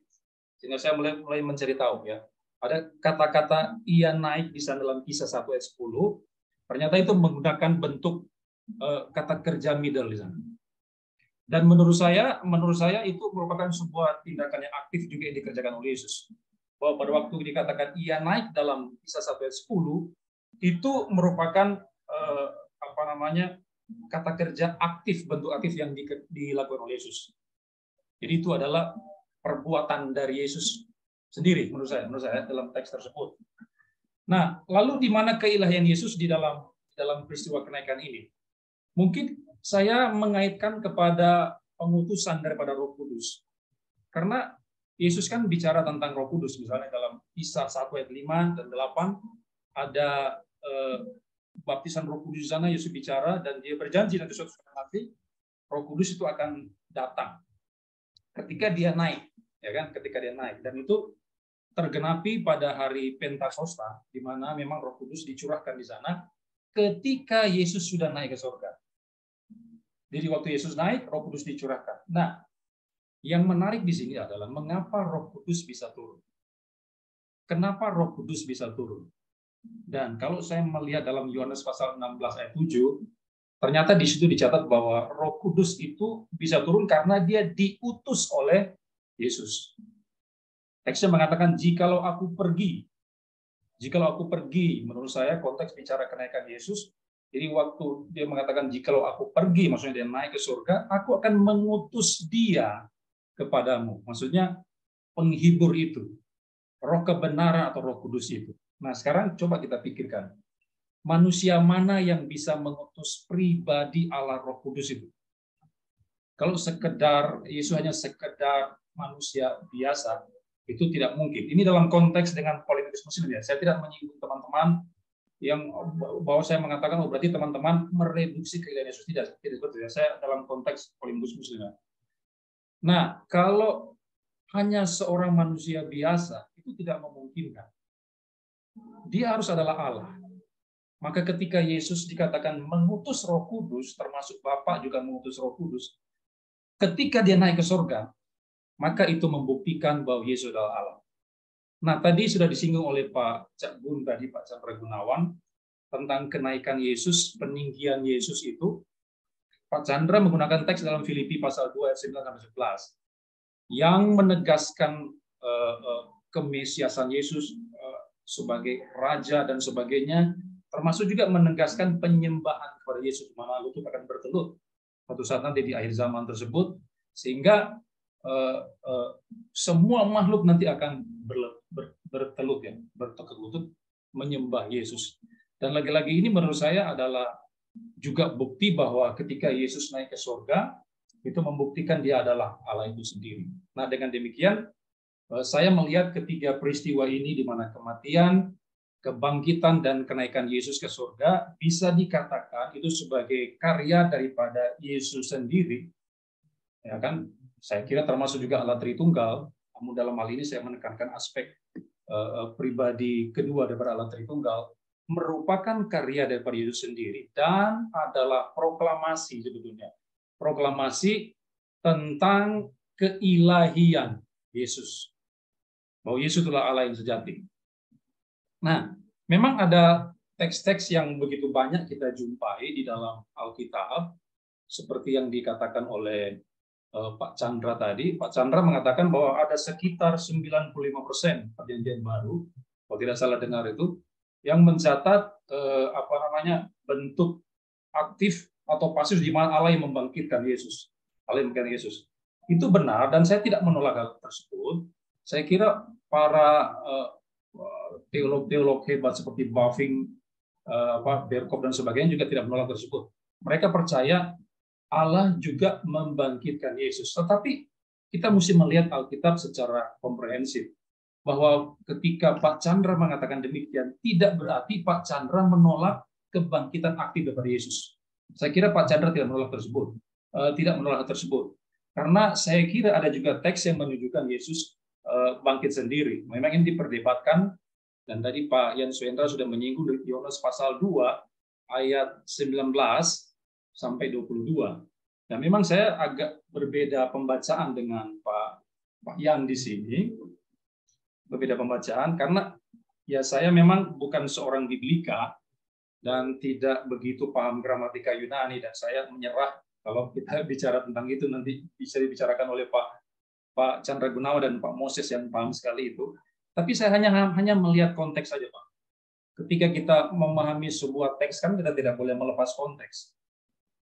sehingga saya mulai mencari tahu ya. Ada kata-kata ia naik di sana dalam Kisah 1 ayat 10, ternyata itu menggunakan bentuk kata kerja middle di sana. Dan menurut saya itu merupakan sebuah tindakan yang aktif juga yang dikerjakan oleh Yesus. Bahwa pada waktu dikatakan ia naik dalam Kisah 1 ayat 10, itu merupakan kata kerja aktif, bentuk aktif yang dilakukan oleh Yesus. Jadi itu adalah perbuatan dari Yesus sendiri menurut saya dalam teks tersebut. Nah, lalu di mana keilahian Yesus di dalam peristiwa kenaikan ini? Mungkin saya mengaitkan kepada pengutusan daripada Roh Kudus. Karena Yesus kan bicara tentang Roh Kudus, misalnya dalam Kisah 1 ayat 5 dan 8 ada baptisan Roh Kudus di sana. Yesus bicara dan dia berjanji nanti suatu saat nanti Roh Kudus itu akan datang ketika dia naik, ya kan? Ketika dia naik, dan itu tergenapi pada hari Pentakosta, di mana memang Roh Kudus dicurahkan di sana ketika Yesus sudah naik ke surga. Jadi waktu Yesus naik, Roh Kudus dicurahkan. Nah, yang menarik di sini adalah mengapa Roh Kudus bisa turun. Kenapa Roh Kudus bisa turun? Dan kalau saya melihat dalam Yohanes pasal 16 ayat 7, ternyata di situ dicatat bahwa Roh Kudus itu bisa turun karena dia diutus oleh Yesus. Teksnya mengatakan jikalau aku pergi, menurut saya konteks bicara kenaikan Yesus. Jadi waktu dia mengatakan jikalau aku pergi, maksudnya dia naik ke surga, aku akan mengutus dia kepadamu. Maksudnya penghibur itu, Roh kebenaran atau Roh Kudus itu. Nah, sekarang coba kita pikirkan, manusia mana yang bisa mengutus pribadi Allah Roh Kudus itu? Kalau sekedar Yesus hanya sekedar manusia biasa, itu tidak mungkin. Ini dalam konteks dengan politik Muslim ya. Saya tidak menyinggung teman-teman yang bahwa saya mengatakan berarti teman-teman mereduksi keilahian Yesus, tidak seperti itu. Saya dalam konteks politik Muslim. Nah, kalau hanya seorang manusia biasa itu tidak memungkinkan. Dia harus adalah Allah. Maka ketika Yesus dikatakan mengutus Roh Kudus, termasuk Bapa juga mengutus Roh Kudus, ketika dia naik ke surga, maka itu membuktikan bahwa Yesus adalah Allah. Nah, tadi sudah disinggung oleh Pak Cak Gun tadi, Pak Chandra Gunawan, tentang kenaikan Yesus, peninggian Yesus itu. Pak Chandra menggunakan teks dalam Filipi pasal 2 ayat 9-11 yang menegaskan kemesiasan Yesus sebagai raja dan sebagainya, termasuk juga menegaskan penyembahan kepada Yesus, di mana lutut akan bertelut suatu saat nanti di akhir zaman tersebut, sehingga semua makhluk nanti akan bertelut, ya, bertekuk lutut menyembah Yesus. Dan lagi-lagi ini menurut saya adalah juga bukti bahwa ketika Yesus naik ke surga, itu membuktikan dia adalah Allah itu sendiri. Nah, dengan demikian, saya melihat ketiga peristiwa ini, di mana kematian, kebangkitan, dan kenaikan Yesus ke surga, bisa dikatakan itu sebagai karya daripada Yesus sendiri. Ya kan? Saya kira termasuk juga Allah Tritunggal, namun dalam hal ini saya menekankan aspek pribadi kedua daripada Allah Tritunggal, merupakan karya daripada Yesus sendiri dan adalah proklamasi sebetulnya. Proklamasi tentang keilahian Yesus. Bahwa Yesus adalah Allah yang sejati. Nah, memang ada teks-teks yang begitu banyak kita jumpai di dalam Alkitab, seperti yang dikatakan oleh Pak Chandra tadi. Pak Chandra mengatakan bahwa ada sekitar 95% Perjanjian Baru, kalau tidak salah dengar itu, yang mencatat bentuk aktif atau pasif di mana Allah yang membangkitkan Yesus. Allah yang membangkitkan Yesus. Itu benar dan saya tidak menolak hal tersebut. Saya kira para teolog-teolog hebat seperti Bavinck, Berkop dan sebagainya juga tidak menolak tersebut. Mereka percaya Allah juga membangkitkan Yesus. Tetapi kita mesti melihat Alkitab secara komprehensif. Bahwa ketika Pak Chandra mengatakan demikian, tidak berarti Pak Chandra menolak kebangkitan aktif daripada Yesus. Saya kira Pak Chandra tidak menolak tersebut. Karena saya kira ada juga teks yang menunjukkan Yesus bangkit sendiri. Memang ini diperdebatkan, dan tadi Pak Yan Suendra sudah menyinggung dari Yohanes pasal 2 ayat 19 sampai 22. Dan memang saya agak berbeda pembacaan dengan Pak Yan di sini. Berbeda pembacaan karena ya saya memang bukan seorang biblika dan tidak begitu paham gramatika Yunani, dan saya menyerah kalau kita bicara tentang itu nanti bisa dibicarakan oleh Pak Chandra Gunawan dan Pak Moses yang paham sekali itu. Tapi saya hanya melihat konteks saja, Pak. Ketika kita memahami sebuah teks kan kita tidak boleh melepas konteks.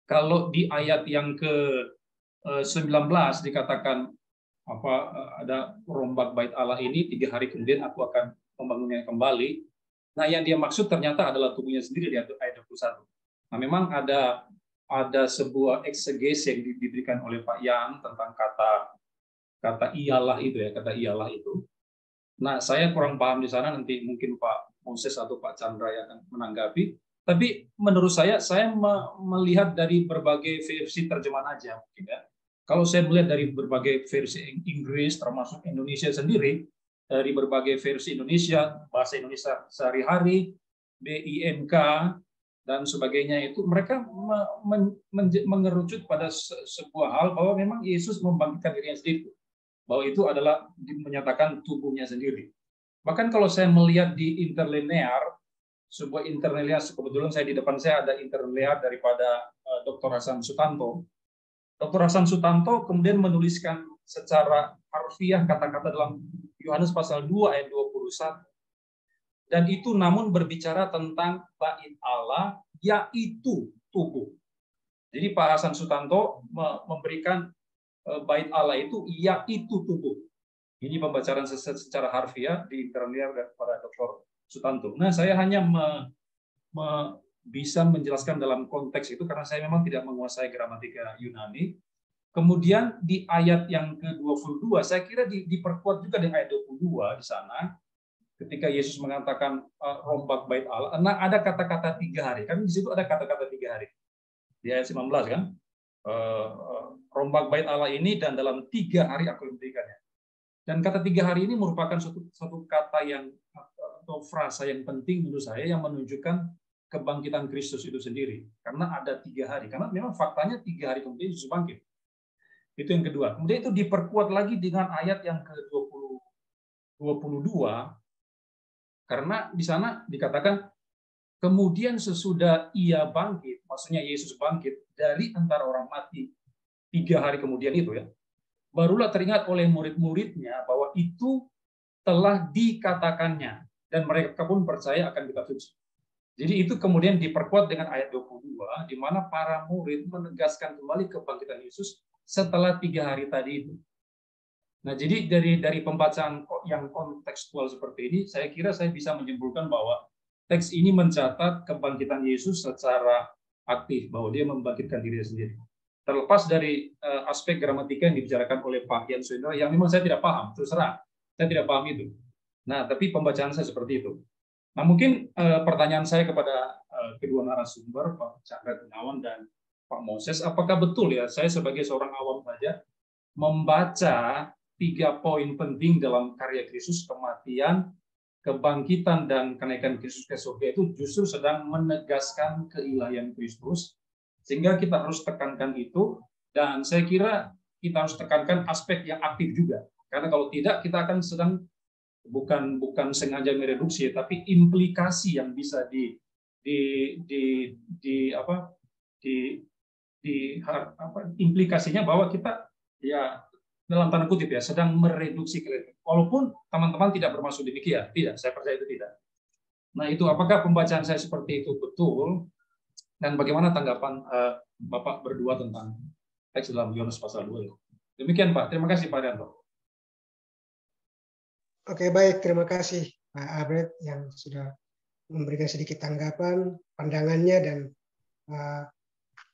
Kalau di ayat yang ke-19 dikatakan ada rombak bait Allah ini 3 hari kemudian aku akan membangunnya kembali. Nah, yang dia maksud ternyata adalah tubuhnya sendiri di ayat 21. Nah, memang ada sebuah eksegesi yang diberikan oleh Pak Yan tentang kata ialah itu ya, kata ialah itu. Nah, saya kurang paham di sana, nanti mungkin Pak Moses atau Pak Chandra yang akan menanggapi. Tapi menurut saya melihat dari berbagai versi terjemahan aja mungkin ya. Kalau saya melihat dari berbagai versi Inggris, termasuk Indonesia sendiri, dari berbagai versi Indonesia, bahasa Indonesia sehari-hari, BIMK, dan sebagainya itu, mereka mengerucut pada sebuah hal bahwa memang Yesus membangkitkan dirinya sendiri. Bahwa itu adalah menyatakan tubuhnya sendiri. Bahkan kalau saya melihat di interlinear, sebuah interlinear, kebetulan di depan saya ada interlinear daripada Dr. Hasan Sutanto. Dr. Hasan Sutanto kemudian menuliskan secara harfiah kata-kata dalam Yohanes pasal 2 ayat 21. Dan itu namun berbicara tentang bait Allah, yaitu tubuh. Jadi Pak Hasan Sutanto memberikan bait Allah itu yaitu tubuh. Ini pembacaan secara harfiah di interlinear daripada Dr. Sutanto. Nah, saya hanya bisa menjelaskan dalam konteks itu karena saya memang tidak menguasai gramatika Yunani. Kemudian di ayat yang ke-22, saya kira diperkuat juga di ayat 22 di sana, ketika Yesus mengatakan rombak bait Allah. Nah, ada kata-kata 3 hari. Kan di situ ada kata-kata 3 hari. Di ayat 19 kan. Rombak bait Allah ini dan dalam 3 hari aku memberikannya. Dan kata 3 hari ini merupakan suatu kata yang atau frasa yang penting menurut saya yang menunjukkan kebangkitan Kristus itu sendiri. Karena ada 3 hari. Karena memang faktanya 3 hari kemudian Yesus bangkit. Itu yang kedua. Kemudian itu diperkuat lagi dengan ayat yang ke-22, karena di sana dikatakan, kemudian sesudah ia bangkit, maksudnya Yesus bangkit dari antara orang mati 3 hari kemudian itu ya, barulah teringat oleh murid-muridnya bahwa itu telah dikatakannya, dan mereka pun percaya akan kitab suci. Jadi itu kemudian diperkuat dengan ayat 22, di mana para murid menegaskan kembali kebangkitan Yesus setelah 3 hari tadi itu. Nah, jadi dari pembacaan yang kontekstual seperti ini, saya kira saya bisa menyimpulkan bahwa teks ini mencatat kebangkitan Yesus secara aktif, bahwa dia membangkitkan dirinya sendiri. Terlepas dari aspek gramatika yang dibicarakan oleh Pak Yan Suendra, yang memang saya tidak paham, terus terang, saya tidak paham itu. Nah, tapi pembacaan saya seperti itu. Nah, mungkin pertanyaan saya kepada kedua narasumber, Pak Chandra Gunawan dan Pak Moses, apakah betul ya, saya sebagai seorang awam saja membaca 3 poin penting dalam karya Kristus, kematian, kebangkitan, dan kenaikan Kristus ke surga itu justru sedang menegaskan keilahian Kristus, sehingga kita harus tekankan itu, dan saya kira kita harus tekankan aspek yang aktif juga, karena kalau tidak kita akan sedang bukan sengaja mereduksi, tapi implikasi yang bisa implikasinya bahwa kita ya dalam tanda kutip ya sedang mereduksi kredit. Walaupun teman-teman tidak bermaksud demikian, tidak, saya percaya itu tidak. Nah, itu apakah pembacaan saya seperti itu betul, dan bagaimana tanggapan Bapak berdua tentang teks dalam Yohanes pasal 2? Demikian Pak, terima kasih Pak Rianto. Oke, baik, terima kasih Pak Abed yang sudah memberikan sedikit tanggapan, pandangannya, dan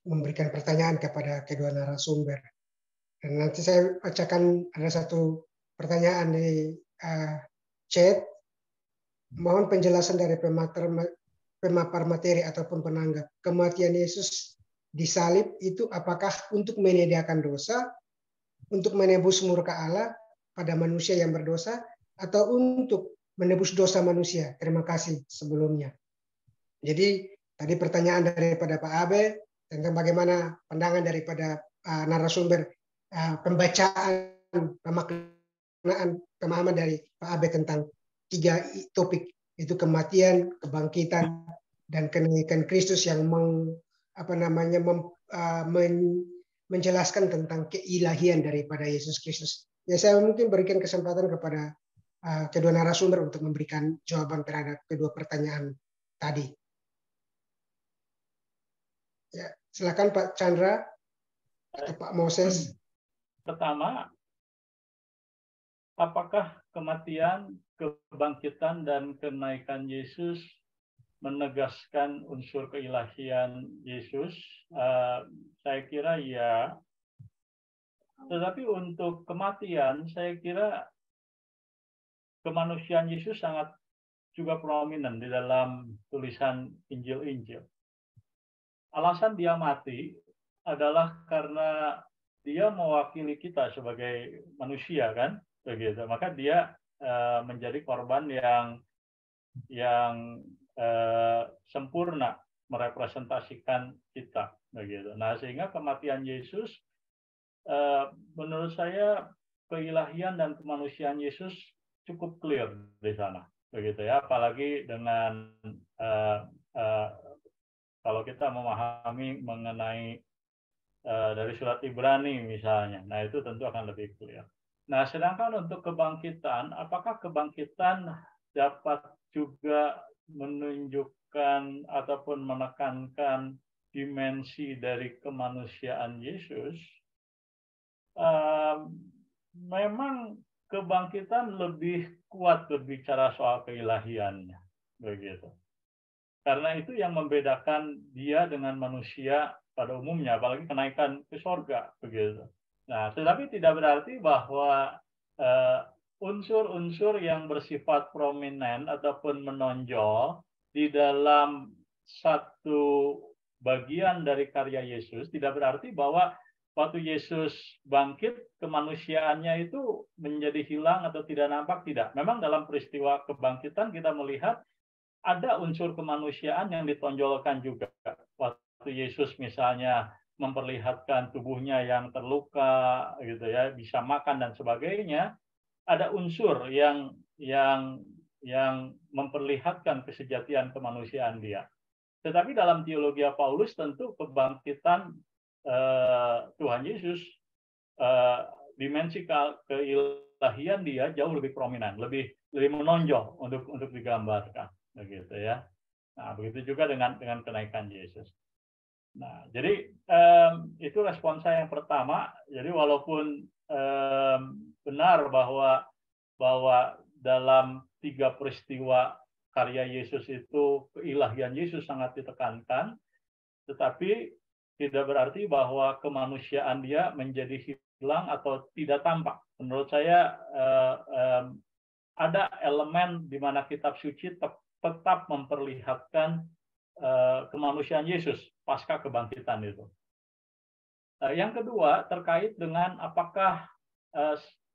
memberikan pertanyaan kepada kedua narasumber. Dan nanti saya bacakan ada satu pertanyaan di chat. Mohon penjelasan dari pemapar materi ataupun penanggap. Kematian Yesus disalib itu apakah untuk menyediakan dosa, untuk menebus murka Allah pada manusia yang berdosa, atau untuk menebus dosa manusia? Terima kasih sebelumnya. Jadi tadi pertanyaan daripada Pak Abe tentang bagaimana pandangan daripada narasumber, pembacaan, pemaknaan, pemahaman dari Pak Abe tentang 3 topik, itu kematian, kebangkitan, dan kenaikan Kristus yang menjelaskan tentang keilahian daripada Yesus Kristus. Ya, saya mungkin berikan kesempatan kepada kedua narasumber untuk memberikan jawaban terhadap kedua pertanyaan tadi. Ya, silakan Pak Chandra atau Pak Moses. Pertama, apakah kematian, kebangkitan, dan kenaikan Yesus menegaskan unsur keilahian Yesus? Saya kira ya. Tetapi untuk kematian, saya kira kemanusiaan Yesus sangat juga prominent di dalam tulisan Injil-Injil. Alasan dia mati adalah karena dia mewakili kita sebagai manusia, kan? Begitu. Maka dia menjadi korban yang sempurna merepresentasikan kita, begitu. Nah, sehingga kematian Yesus menurut saya keilahian dan kemanusiaan Yesus cukup clear di sana, begitu ya. Apalagi dengan kalau kita memahami mengenai dari surat Ibrani misalnya, nah itu tentu akan lebih clear. Nah, sedangkan untuk kebangkitan, apakah kebangkitan dapat juga menunjukkan ataupun menekankan dimensi dari kemanusiaan Yesus? Memang kebangkitan lebih kuat berbicara soal keilahiannya, begitu. Karena itu yang membedakan dia dengan manusia pada umumnya, apalagi kenaikan ke surga, begitu. Nah, tetapi tidak berarti bahwa unsur-unsur yang bersifat prominent ataupun menonjol di dalam satu bagian dari karya Yesus, tidak berarti bahwa waktu Yesus bangkit, kemanusiaannya itu menjadi hilang atau tidak nampak, tidak. Memang dalam peristiwa kebangkitan kita melihat ada unsur kemanusiaan yang ditonjolkan juga. Waktu Yesus misalnya memperlihatkan tubuhnya yang terluka, gitu ya, bisa makan dan sebagainya, ada unsur yang memperlihatkan kesejatian kemanusiaan dia. Tetapi dalam teologi Paulus tentu kebangkitan Tuhan Yesus, dimensi keilahian dia jauh lebih prominent, lebih menonjol untuk digambarkan, begitu ya. Nah, begitu juga dengan kenaikan Yesus. Nah, jadi itu respon saya yang pertama. Jadi walaupun benar bahwa dalam 3 peristiwa karya Yesus itu keilahian Yesus sangat ditekankan, tetapi tidak berarti bahwa kemanusiaan dia menjadi hilang atau tidak tampak. Menurut saya ada elemen di mana kitab suci tetap memperlihatkan kemanusiaan Yesus pasca kebangkitan itu. Yang kedua terkait dengan apakah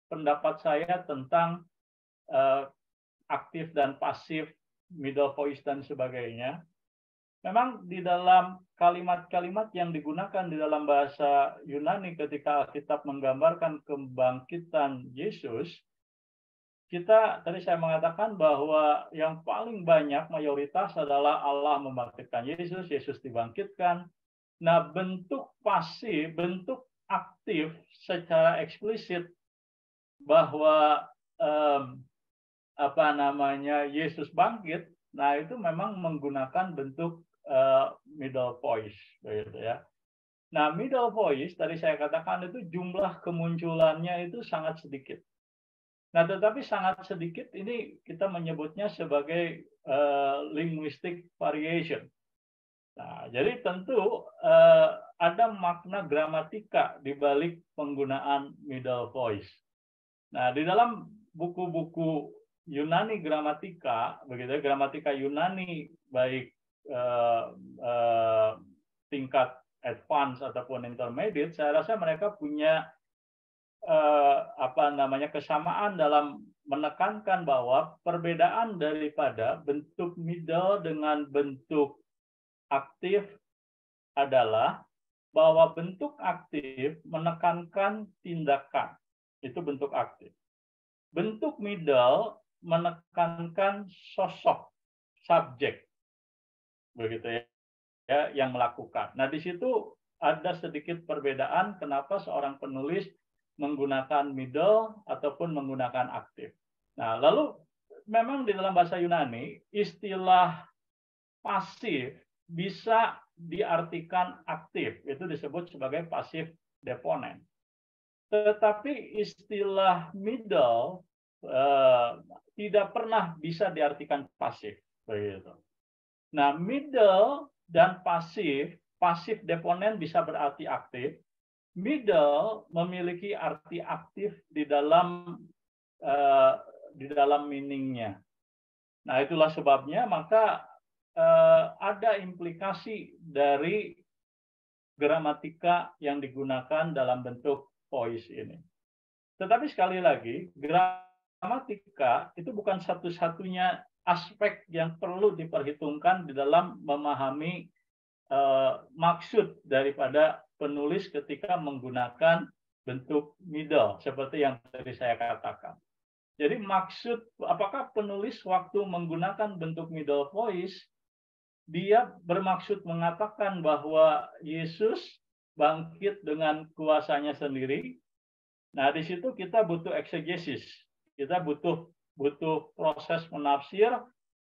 pendapat saya tentang aktif dan pasif, middle voice dan sebagainya. Memang di dalam kalimat-kalimat yang digunakan di dalam bahasa Yunani ketika Alkitab menggambarkan kebangkitan Yesus, tadi saya mengatakan bahwa yang paling banyak mayoritas adalah Allah membangkitkan Yesus, Yesus dibangkitkan. Nah, bentuk pasif, bentuk aktif secara eksplisit bahwa Yesus bangkit, nah itu memang menggunakan bentuk middle voice, begitu ya. Nah, middle voice tadi saya katakan itu jumlah kemunculannya itu sangat sedikit. Nah, tetapi sangat sedikit ini kita menyebutnya sebagai linguistic variation. Nah, jadi tentu ada makna gramatika di balik penggunaan middle voice. Nah, di dalam buku-buku Yunani gramatika, begitu, gramatika Yunani baik tingkat advance ataupun intermediate, saya rasa mereka punya kesamaan dalam menekankan bahwa perbedaan daripada bentuk middle dengan bentuk aktif adalah bahwa bentuk aktif menekankan tindakan, itu bentuk aktif. Bentuk middle menekankan sosok, subjek, begitu ya, yang melakukan. Nah, di situ ada sedikit perbedaan kenapa seorang penulis menggunakan middle ataupun menggunakan aktif. Nah, lalu memang di dalam bahasa Yunani istilah pasif bisa diartikan aktif, itu disebut sebagai pasif deponen. Tetapi istilah middle tidak pernah bisa diartikan pasif, begitu. Nah, middle dan pasif deponen bisa berarti aktif. Middle memiliki arti aktif di dalam meaning-nya. Nah, itulah sebabnya maka ada implikasi dari gramatika yang digunakan dalam bentuk voice ini. Tetapi sekali lagi, gramatika itu bukan satu-satunya aspek yang perlu diperhitungkan di dalam memahami maksud daripada penulis ketika menggunakan bentuk middle, seperti yang tadi saya katakan. Jadi maksud, apakah penulis waktu menggunakan bentuk middle voice, dia bermaksud mengatakan bahwa Yesus bangkit dengan kuasanya sendiri. Nah, di situ kita butuh eksegesis. Kita butuh proses menafsir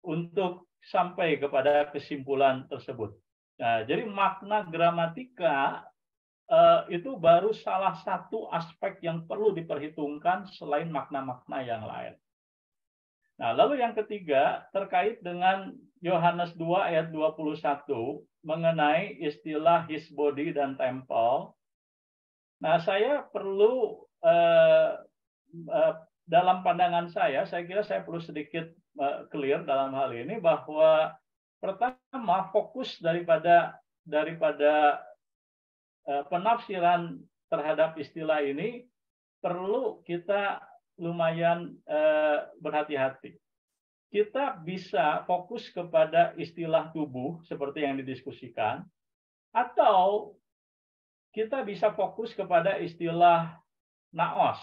untuk sampai kepada kesimpulan tersebut. Nah, jadi makna gramatika itu baru salah satu aspek yang perlu diperhitungkan selain makna-makna yang lain. Nah, lalu yang ketiga terkait dengan Yohanes 2 ayat 21 mengenai istilah his body dan temple. Nah, saya perlu dalam pandangan saya kira saya perlu sedikit clear dalam hal ini bahwa pertama fokus daripada penafsiran terhadap istilah ini perlu kita lumayan berhati-hati. Kita bisa fokus kepada istilah tubuh seperti yang didiskusikan, atau kita bisa fokus kepada istilah naos,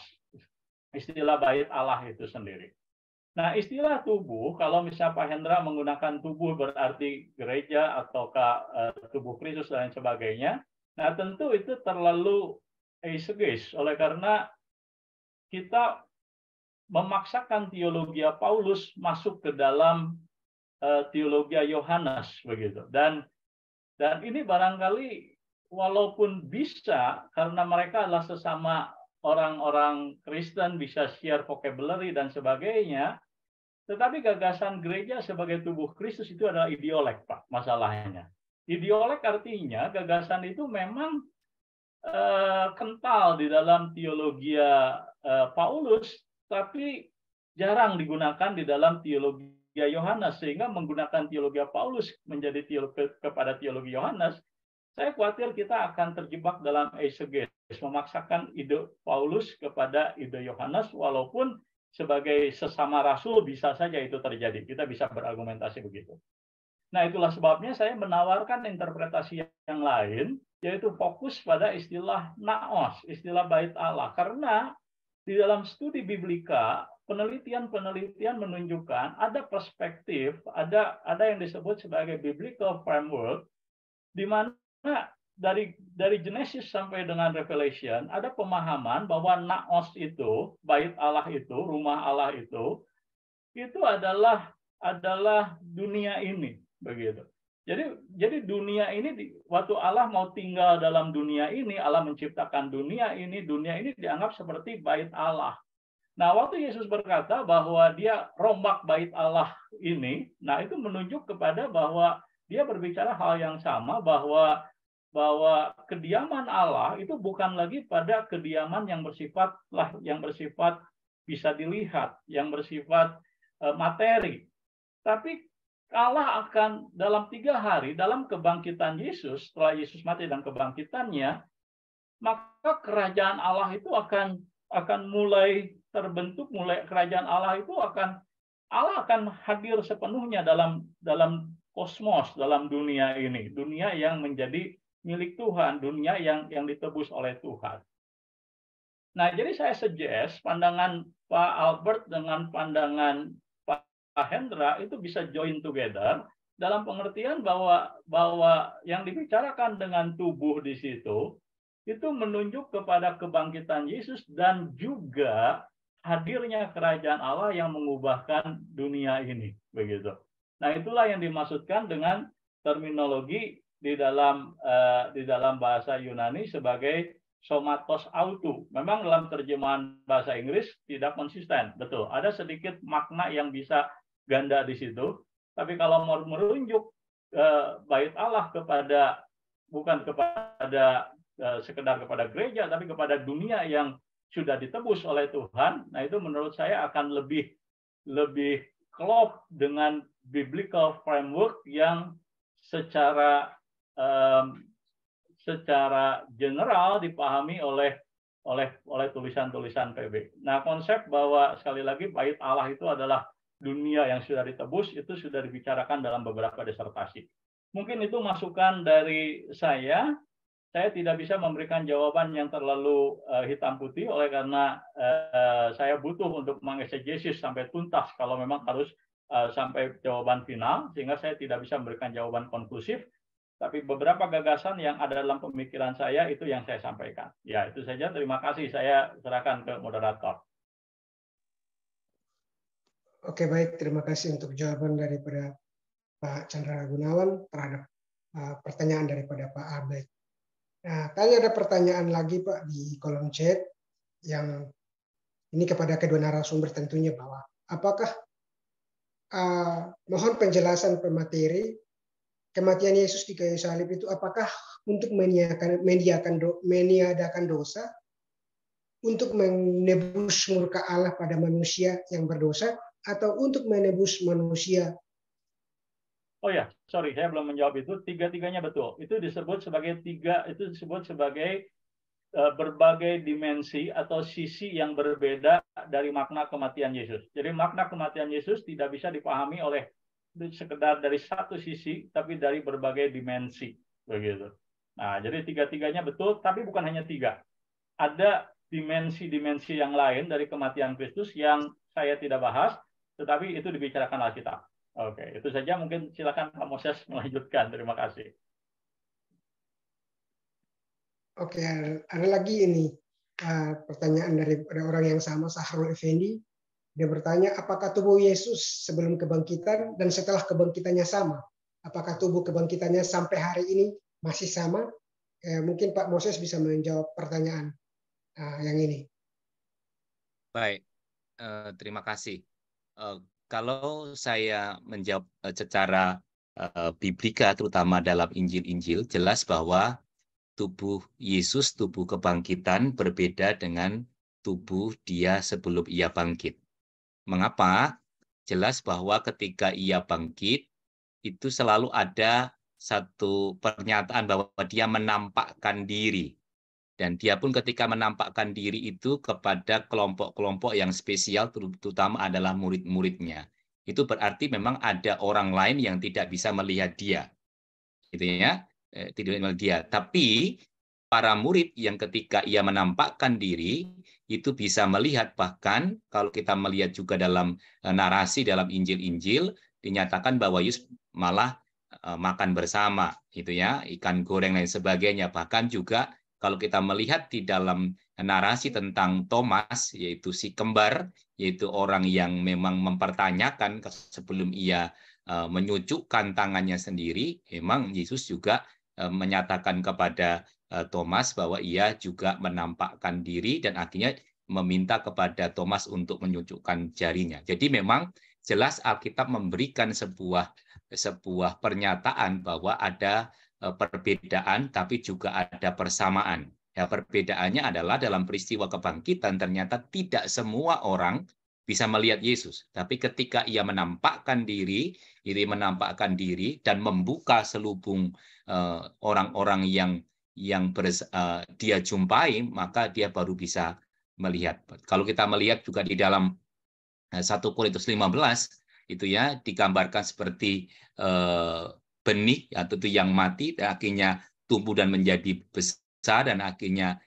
istilah bait Allah itu sendiri. Nah, istilah tubuh, kalau misalnya Pak Hendra menggunakan tubuh berarti gereja ataukah tubuh Kristus dan sebagainya, nah tentu itu terlalu eisegesis, oleh karena kita memaksakan teologi Paulus masuk ke dalam teologi Yohanes begitu. Dan ini barangkali walaupun bisa karena mereka adalah sesama orang-orang Kristen bisa share vocabulary dan sebagainya, tetapi gagasan gereja sebagai tubuh Kristus itu adalah ideolek, Pak, masalahnya. Ideolek artinya gagasan itu memang kental di dalam teologi Paulus, tapi jarang digunakan di dalam teologi Yohanes, sehingga menggunakan teologi Paulus menjadi kepada teologi Yohanes, saya khawatir kita akan terjebak dalam eisegesis, memaksakan ide Paulus kepada ide Yohanes, walaupun sebagai sesama rasul bisa saja itu terjadi. Kita bisa berargumentasi begitu. Nah, itulah sebabnya saya menawarkan interpretasi yang lain, yaitu fokus pada istilah naos, istilah bait Allah. Karena di dalam studi biblika, penelitian-penelitian menunjukkan ada perspektif, ada yang disebut sebagai biblical framework, di mana dari Genesis sampai dengan Revelation ada pemahaman bahwa naos itu, bait Allah itu, rumah Allah itu adalah dunia ini, begitu. Jadi dunia ini, waktu Allah mau tinggal dalam dunia ini, Allah menciptakan dunia ini dianggap seperti bait Allah. Nah, waktu Yesus berkata bahwa dia rombak bait Allah ini, nah itu menunjuk kepada bahwa dia berbicara hal yang sama, bahwa kediaman Allah itu bukan lagi pada kediaman yang bersifat bisa dilihat, yang bersifat materi. Tapi Allah akan dalam 3 hari, dalam kebangkitan Yesus, setelah Yesus mati dan kebangkitannya, maka kerajaan Allah itu akan mulai terbentuk, kerajaan Allah itu Allah akan hadir sepenuhnya dalam kosmos, dalam dunia ini, dunia yang menjadi milik Tuhan, dunia yang ditebus oleh Tuhan. Nah, jadi saya suggest pandangan Pak Albert dengan pandangan Pak Hendra itu bisa join together dalam pengertian bahwa yang dibicarakan dengan tubuh di situ itu menunjuk kepada kebangkitan Yesus dan juga hadirnya kerajaan Allah yang mengubahkan dunia ini, begitu. Nah, itulah yang dimaksudkan dengan terminologi di dalam bahasa Yunani sebagai somatos autou. Memang dalam terjemahan bahasa Inggris tidak konsisten, betul. Ada sedikit makna yang bisa ganda di situ, tapi kalau mau merujuk bait Allah bukan kepada sekedar kepada gereja, tapi kepada dunia yang sudah ditebus oleh Tuhan, nah itu menurut saya akan lebih klop dengan biblical framework yang secara general dipahami oleh tulisan-tulisan PB. Nah, konsep bahwa sekali lagi bait Allah itu adalah dunia yang sudah ditebus itu sudah dibicarakan dalam beberapa disertasi. Mungkin itu masukan dari saya. Saya tidak bisa memberikan jawaban yang terlalu hitam putih, oleh karena saya butuh untuk mengesegesis sampai tuntas kalau memang harus sampai jawaban final, sehingga saya tidak bisa memberikan jawaban konklusif. Tapi beberapa gagasan yang ada dalam pemikiran saya itu yang saya sampaikan. Ya, itu saja. Terima kasih. Saya serahkan ke moderator. Oke, baik. Terima kasih untuk jawaban daripada Pak Chandra Gunawan terhadap pertanyaan daripada Pak Albert. Nah, tadi ada pertanyaan lagi Pak di kolom chat yang ini kepada kedua narasumber tentunya, bahwa apakah mohon penjelasan pemateri kematian Yesus di kayu salib itu apakah untuk meniadakan dosa, untuk menebus murka Allah pada manusia yang berdosa, atau untuk menebus manusia? Oh ya, sorry, saya belum menjawab itu. Tiga-tiganya betul. Itu disebut sebagai berbagai dimensi atau sisi yang berbeda dari makna kematian Yesus. Jadi makna kematian Yesus tidak bisa dipahami oleh sekedar dari satu sisi, tapi dari berbagai dimensi, begitu. Nah, jadi tiga-tiganya betul, tapi bukan hanya tiga. Ada dimensi-dimensi yang lain dari kematian Kristus yang saya tidak bahas, tetapi itu dibicarakan Alkitab. Oke, itu saja. Mungkin silakan Pak Moses melanjutkan. Terima kasih. Oke, ada lagi ini pertanyaan dari orang yang sama, Sahrul Effendi. Dia bertanya, apakah tubuh Yesus sebelum kebangkitan dan setelah kebangkitannya sama? Apakah tubuh kebangkitannya sampai hari ini masih sama? Mungkin Pak Moses bisa menjawab pertanyaan yang ini. Baik, terima kasih. Kalau saya menjawab secara biblika, terutama dalam Injil-Injil, jelas bahwa tubuh Yesus, tubuh kebangkitan berbeda dengan tubuh dia sebelum ia bangkit. Mengapa? Jelas bahwa ketika ia bangkit, itu selalu ada satu pernyataan bahwa dia menampakkan diri. Dan dia pun ketika menampakkan diri itu kepada kelompok-kelompok yang spesial, terutama adalah murid-muridnya. Itu berarti memang ada orang lain yang tidak bisa melihat dia. Gitu ya, tidak melihat dia. Tapi para murid yang ketika ia menampakkan diri, itu bisa melihat, bahkan kalau kita melihat juga dalam narasi dalam Injil-Injil, dinyatakan bahwa Yesus malah makan bersama, gitu ya, ikan goreng dan sebagainya. Bahkan juga kalau kita melihat di dalam narasi tentang Thomas, yaitu si kembar, yaitu orang yang memang mempertanyakan sebelum ia menyucukkan tangannya sendiri, memang Yesus juga menyatakan kepada Thomas bahwa ia juga menampakkan diri dan akhirnya meminta kepada Thomas untuk menyucukkan jarinya. Jadi memang jelas Alkitab memberikan sebuah pernyataan bahwa ada perbedaan tapi juga ada persamaan. Ya, perbedaannya adalah dalam peristiwa kebangkitan ternyata tidak semua orang bisa melihat Yesus. Tapi ketika ia menampakkan diri dan membuka selubung orang-orang yang dia jumpai, maka dia baru bisa melihat. Kalau kita melihat juga di dalam 1 Korintus 15, itu ya digambarkan seperti benih atau itu yang mati, dan akhirnya tumbuh dan menjadi besar, dan akhirnya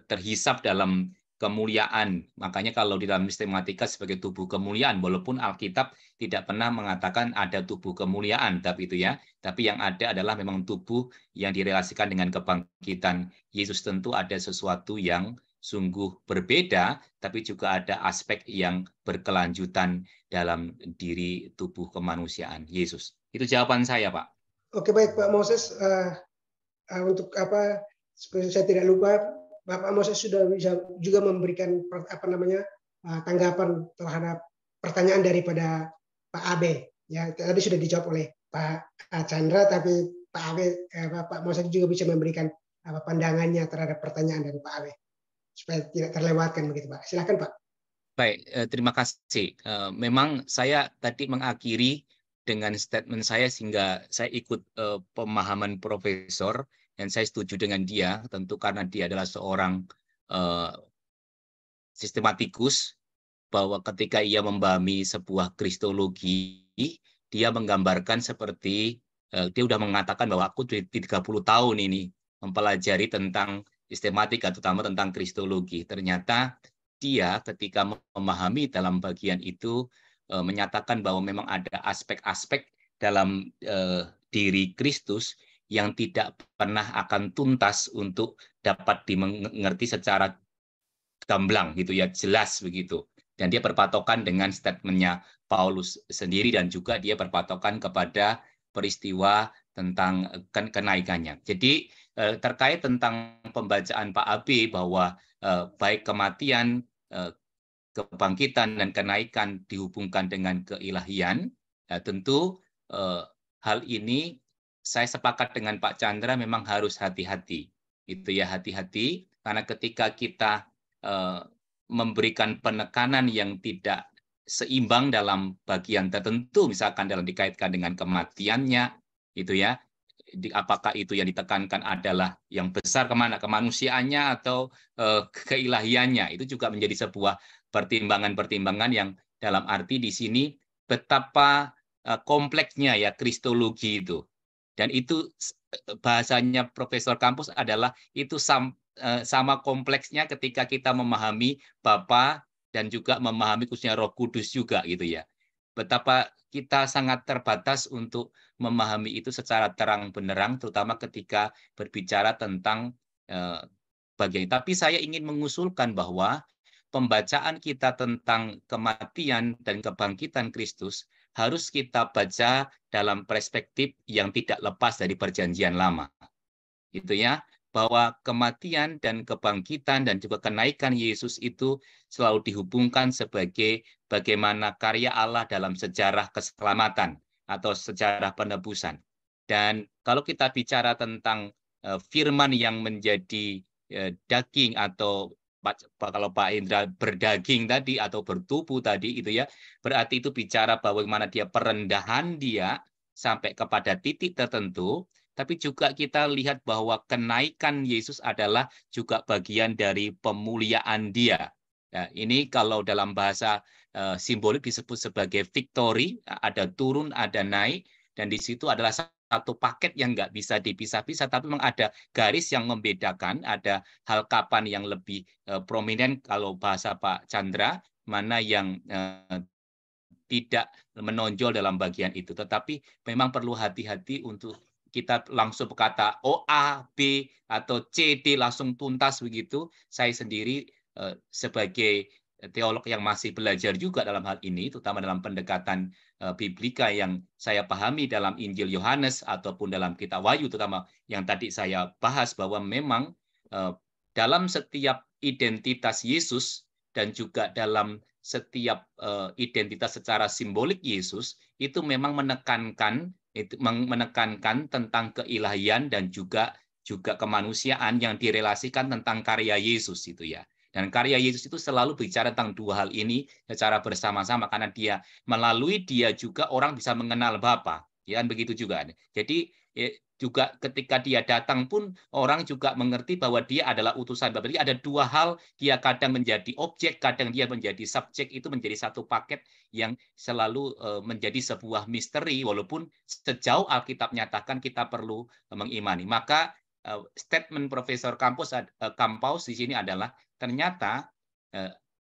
terhisap dalam kemuliaan. Makanya kalau di dalam sistematika sebagai tubuh kemuliaan, walaupun Alkitab tidak pernah mengatakan ada tubuh kemuliaan, tapi itu ya, tapi yang ada adalah memang tubuh yang direlasikan dengan kebangkitan Yesus. Tentu ada sesuatu yang sungguh berbeda, tapi juga ada aspek yang berkelanjutan dalam diri tubuh kemanusiaan Yesus. Itu jawaban saya, Pak. Oke, baik Pak Moses. Untuk supaya saya tidak lupa, Bapak Moses sudah bisa juga memberikan tanggapan terhadap pertanyaan daripada Pak Abe. Ya, tadi sudah dijawab oleh Pak Chandra, tapi Pak Abe, Pak Moses juga bisa memberikan pandangannya terhadap pertanyaan dari Pak Abe supaya tidak terlewatkan begitu, Pak. Silakan, Pak. Baik, terima kasih. Memang saya tadi mengakhiri dengan statement saya sehingga saya ikut pemahaman profesor, dan saya setuju dengan dia, tentu karena dia adalah seorang sistematikus, bahwa ketika ia memahami sebuah kristologi, dia menggambarkan seperti, dia sudah mengatakan bahwa aku 30 tahun ini mempelajari tentang sistematika, terutama tentang kristologi. Ternyata dia ketika memahami dalam bagian itu, menyatakan bahwa memang ada aspek-aspek dalam diri Kristus yang tidak pernah akan tuntas untuk dapat dimengerti secara gamblang gitu ya, jelas begitu. Dan dia berpatokan dengan statementnya Paulus sendiri, dan juga dia berpatokan kepada peristiwa tentang kenaikannya. Jadi terkait tentang pembacaan Pak Abi bahwa baik kematian, kebangkitan dan kenaikan dihubungkan dengan keilahian, tentu hal ini saya sepakat dengan Pak Chandra, memang harus hati-hati. Itu ya, hati-hati, karena ketika kita memberikan penekanan yang tidak seimbang dalam bagian tertentu, misalkan dalam dikaitkan dengan kematiannya, itu ya, apakah itu yang ditekankan adalah yang besar kemana, kemanusiaannya atau keilahiannya, itu juga menjadi sebuah pertimbangan-pertimbangan yang dalam arti di sini betapa kompleksnya ya kristologi itu. Dan itu bahasanya Profesor Kampus adalah itu sama kompleksnya ketika kita memahami Bapa dan juga memahami khususnya Roh Kudus juga gitu ya. Betapa kita sangat terbatas untuk memahami itu secara terang benderang, terutama ketika berbicara tentang bagian. Tapi saya ingin mengusulkan bahwa pembacaan kita tentang kematian dan kebangkitan Kristus harus kita baca dalam perspektif yang tidak lepas dari Perjanjian Lama. Gitu ya, bahwa kematian dan kebangkitan dan juga kenaikan Yesus itu selalu dihubungkan sebagai bagaimana karya Allah dalam sejarah keselamatan atau sejarah penebusan. Dan kalau kita bicara tentang firman yang menjadi daging atau kalau Pak Indra berdaging tadi atau bertubuh tadi itu ya, berarti itu bicara bagaimana dia perendahan dia sampai kepada titik tertentu, tapi juga kita lihat bahwa kenaikan Yesus adalah juga bagian dari pemuliaan dia. Ya, ini kalau dalam bahasa simbolik disebut sebagai victory, ada turun, ada naik, dan di situ adalah satu paket yang nggak bisa dipisah-pisah, tapi memang ada garis yang membedakan, ada hal kapan yang lebih prominent kalau bahasa Pak Chandra, mana yang tidak menonjol dalam bagian itu. Tetapi memang perlu hati-hati untuk kita langsung berkata A, B, atau C, D langsung tuntas begitu. Saya sendiri sebagai teolog yang masih belajar juga dalam hal ini, terutama dalam pendekatan biblika yang saya pahami dalam Injil Yohanes ataupun dalam Kitab Wahyu, terutama yang tadi saya bahas bahwa memang dalam setiap identitas Yesus dan juga dalam setiap identitas secara simbolik Yesus itu memang menekankan tentang keilahian dan juga kemanusiaan yang direlasikan tentang karya Yesus itu ya. Dan karya Yesus itu selalu bicara tentang dua hal ini secara bersama-sama karena melalui dia juga orang bisa mengenal Bapa. Ya kan begitu juga. Jadi juga ketika dia datang pun orang juga mengerti bahwa dia adalah utusan Bapa. Jadi ada dua hal, dia kadang menjadi objek, kadang dia menjadi subjek, itu menjadi satu paket yang selalu menjadi sebuah misteri walaupun sejauh Alkitab nyatakan kita perlu mengimani. Maka statement Profesor Kampus di sini adalah ternyata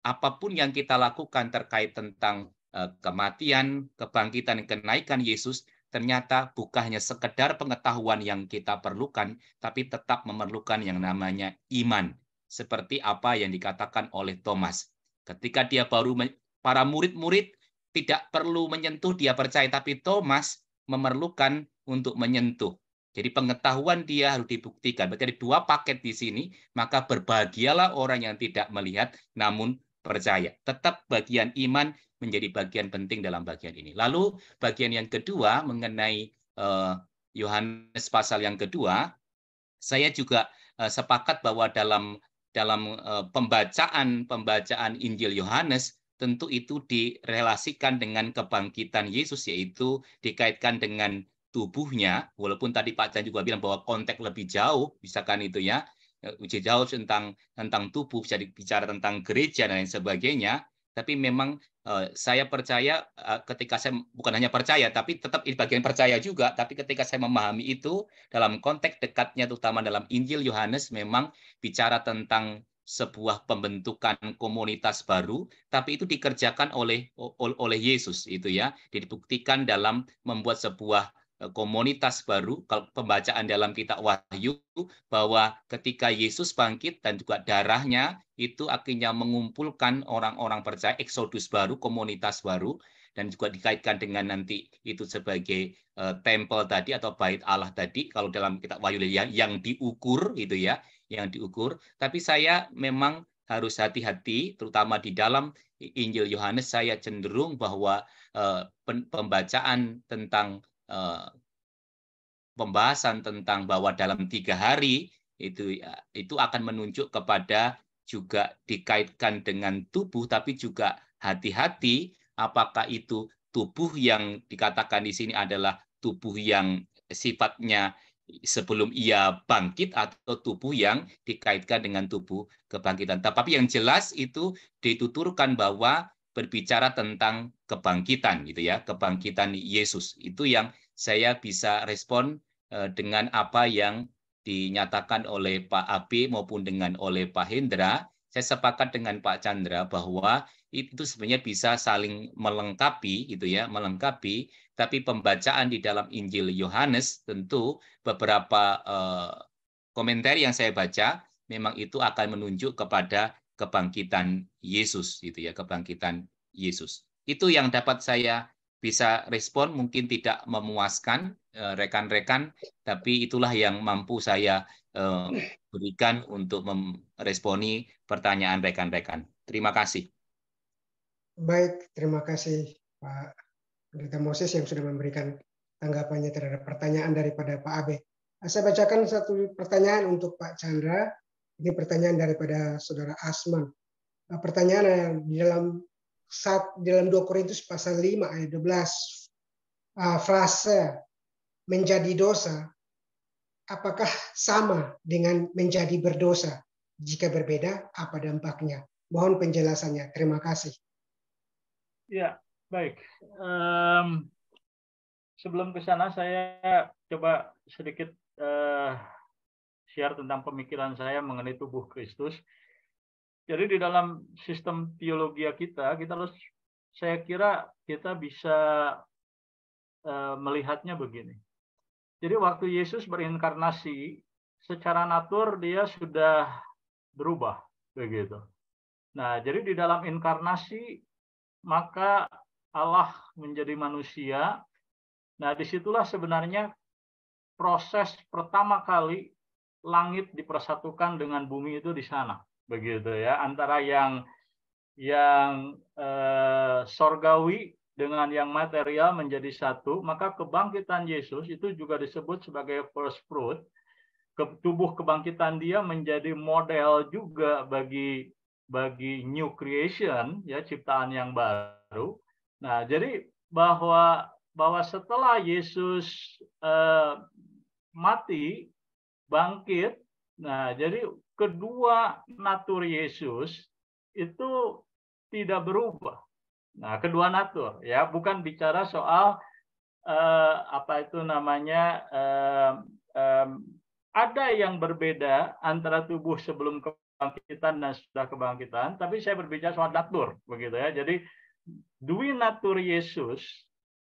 apapun yang kita lakukan terkait tentang kematian, kebangkitan, kenaikan Yesus, ternyata bukan hanya sekedar pengetahuan yang kita perlukan, tapi tetap memerlukan yang namanya iman. Seperti apa yang dikatakan oleh Thomas. Ketika dia para murid-murid tidak perlu menyentuh, dia percaya, tapi Thomas memerlukan untuk menyentuh. Jadi pengetahuan dia harus dibuktikan. Berarti ada dua paket di sini, maka berbahagialah orang yang tidak melihat namun percaya. Tetap bagian iman menjadi bagian penting dalam bagian ini. Lalu bagian yang kedua mengenai Yohanes pasal yang kedua, saya juga sepakat bahwa dalam pembacaan Injil Yohanes tentu itu direlasikan dengan kebangkitan Yesus, yaitu dikaitkan dengan tubuhnya, walaupun tadi Pak Chan juga bilang bahwa konteks lebih jauh, misalkan itu ya, jauh tentang tubuh, bisa bicara tentang gereja dan lain sebagainya, tapi memang saya percaya ketika saya bukan hanya percaya, tapi tetap bagian percaya juga, tapi ketika saya memahami itu dalam konteks dekatnya, terutama dalam Injil Yohanes, memang bicara tentang sebuah pembentukan komunitas baru, tapi itu dikerjakan oleh Yesus itu ya, dibuktikan dalam membuat sebuah komunitas baru. Kalau pembacaan dalam Kitab Wahyu bahwa ketika Yesus bangkit dan juga darahnya itu akhirnya mengumpulkan orang-orang percaya, eksodus baru, komunitas baru, dan juga dikaitkan dengan nanti itu sebagai tempel tadi atau bait Allah tadi kalau dalam Kitab Wahyu yang diukur itu ya, yang diukur. Tapi saya memang harus hati-hati, terutama di dalam Injil Yohanes saya cenderung bahwa pembacaan tentang pembahasan tentang bahwa dalam 3 hari itu akan menunjuk kepada juga dikaitkan dengan tubuh, tapi juga hati-hati apakah itu tubuh yang dikatakan di sini adalah tubuh yang sifatnya sebelum ia bangkit atau tubuh yang dikaitkan dengan tubuh kebangkitan. Tapi yang jelas itu dituturkan bahwa berbicara tentang kebangkitan gitu ya, kebangkitan Yesus. Itu yang saya bisa respon dengan apa yang dinyatakan oleh Pak Abe maupun oleh Pak Hendra. Saya sepakat dengan Pak Chandra bahwa itu sebenarnya bisa saling melengkapi, gitu ya, melengkapi. Tapi pembacaan di dalam Injil Yohanes tentu beberapa komentar yang saya baca memang itu akan menunjuk kepada kebangkitan Yesus, gitu ya, kebangkitan Yesus. Itu yang dapat saya bisa respon, mungkin tidak memuaskan rekan-rekan, tapi itulah yang mampu saya berikan untuk meresponi pertanyaan rekan-rekan. Terima kasih. Baik, terima kasih Pak Pendeta Moses yang sudah memberikan tanggapannya terhadap pertanyaan daripada Pak Abe. Saya bacakan satu pertanyaan untuk Pak Chandra. Ini pertanyaan daripada Saudara Asman. Pertanyaan di dalam 2 Korintus pasal 5 ayat 12, frase menjadi dosa, apakah sama dengan menjadi berdosa? Jika berbeda, apa dampaknya? Mohon penjelasannya. Terima kasih. Ya, baik. Sebelum ke sana, saya coba sedikit share tentang pemikiran saya mengenai tubuh Kristus. Jadi di dalam sistem teologi kita harus, saya kira kita bisa melihatnya begini. Jadi waktu Yesus berinkarnasi, secara natur dia sudah berubah, begitu. Nah, jadi di dalam inkarnasi maka Allah menjadi manusia. Nah, disitulah sebenarnya proses pertama kali langit dipersatukan dengan bumi itu di sana, begitu ya, antara yang sorgawi dengan yang material menjadi satu. Maka kebangkitan Yesus itu juga disebut sebagai first fruit. Tubuh kebangkitan dia menjadi model juga bagi new creation, ya, ciptaan yang baru. Nah, jadi bahwa setelah Yesus mati, bangkit, nah jadi kedua natur Yesus itu tidak berubah. Nah, kedua natur, ya, bukan bicara soal apa itu namanya, ada yang berbeda antara tubuh sebelum kebangkitan dan sudah kebangkitan, tapi saya berbicara soal natur, begitu ya. Jadi dua natur Yesus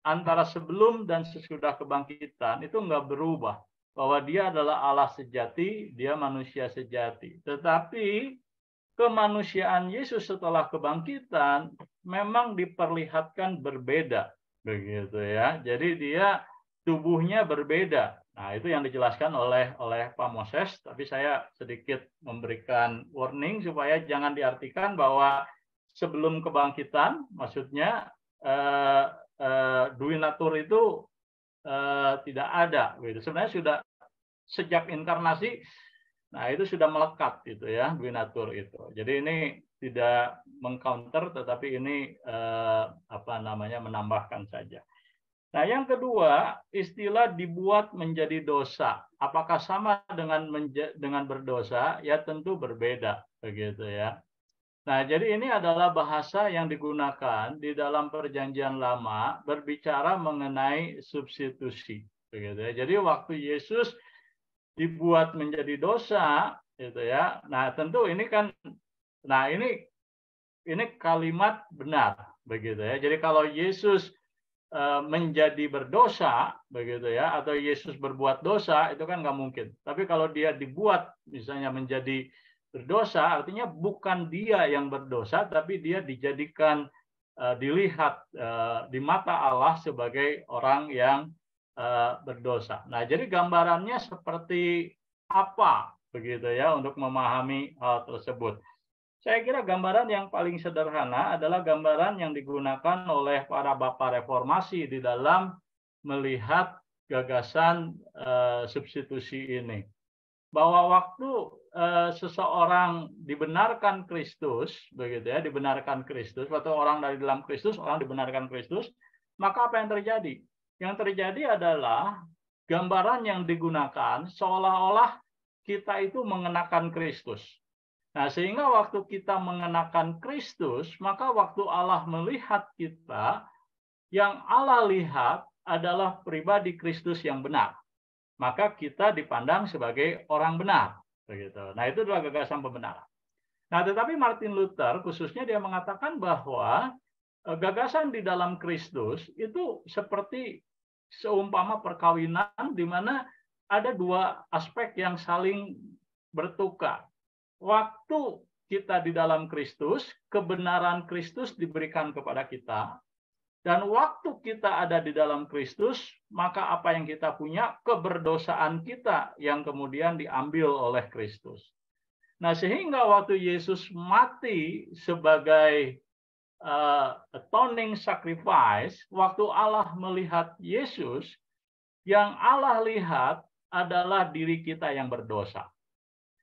antara sebelum dan sesudah kebangkitan itu nggak berubah, bahwa dia adalah Allah sejati, dia manusia sejati. Tetapi kemanusiaan Yesus setelah kebangkitan memang diperlihatkan berbeda, begitu ya. Jadi dia tubuhnya berbeda. Nah, itu yang dijelaskan oleh Pak Moses, tapi saya sedikit memberikan warning supaya jangan diartikan bahwa sebelum kebangkitan, maksudnya dua natur itu tidak ada. Gitu. Sebenarnya sudah sejak inkarnasi, nah itu sudah melekat gitu ya, dua natur itu. Jadi ini tidak mengcounter, tetapi ini menambahkan saja. Nah, yang kedua, istilah dibuat menjadi dosa. Apakah sama dengan berdosa? Ya tentu berbeda, begitu ya. Nah, jadi ini adalah bahasa yang digunakan di dalam Perjanjian Lama berbicara mengenai substitusi, begitu ya. Jadi waktu Yesus dibuat menjadi dosa, gitu ya. Nah, tentu ini kan, nah ini kalimat benar, begitu ya. Jadi kalau Yesus menjadi berdosa, begitu ya, atau Yesus berbuat dosa, itu kan nggak mungkin. Tapi kalau dia dibuat misalnya menjadi berdosa, artinya bukan dia yang berdosa, tapi dia dijadikan, dilihat di mata Allah sebagai orang yang berdosa. Nah, jadi gambarannya seperti apa, begitu ya, untuk memahami hal tersebut. Saya kira gambaran yang paling sederhana adalah gambaran yang digunakan oleh para bapak reformasi di dalam melihat gagasan substitusi ini. Bahwa waktu seseorang dibenarkan Kristus, begitu ya, dibenarkan Kristus, waktu orang dari dalam Kristus, orang dibenarkan Kristus, maka apa yang terjadi? Yang terjadi adalah gambaran yang digunakan seolah-olah kita itu mengenakan Kristus. Nah, sehingga waktu kita mengenakan Kristus, maka waktu Allah melihat kita, yang Allah lihat adalah pribadi Kristus yang benar. maka kita dipandang sebagai orang benar. Begitu. Nah, itu adalah gagasan pembenaran. Nah, tetapi Martin Luther khususnya dia mengatakan bahwa gagasan di dalam Kristus itu seperti seumpama perkawinan di mana ada dua aspek yang saling bertukar. Waktu kita di dalam Kristus, kebenaran Kristus diberikan kepada kita, dan waktu kita ada di dalam Kristus, maka apa yang kita punya, keberdosaan kita yang kemudian diambil oleh Kristus. Nah, sehingga waktu Yesus mati sebagai atoning sacrifice, waktu Allah melihat Yesus, yang Allah lihat adalah diri kita yang berdosa.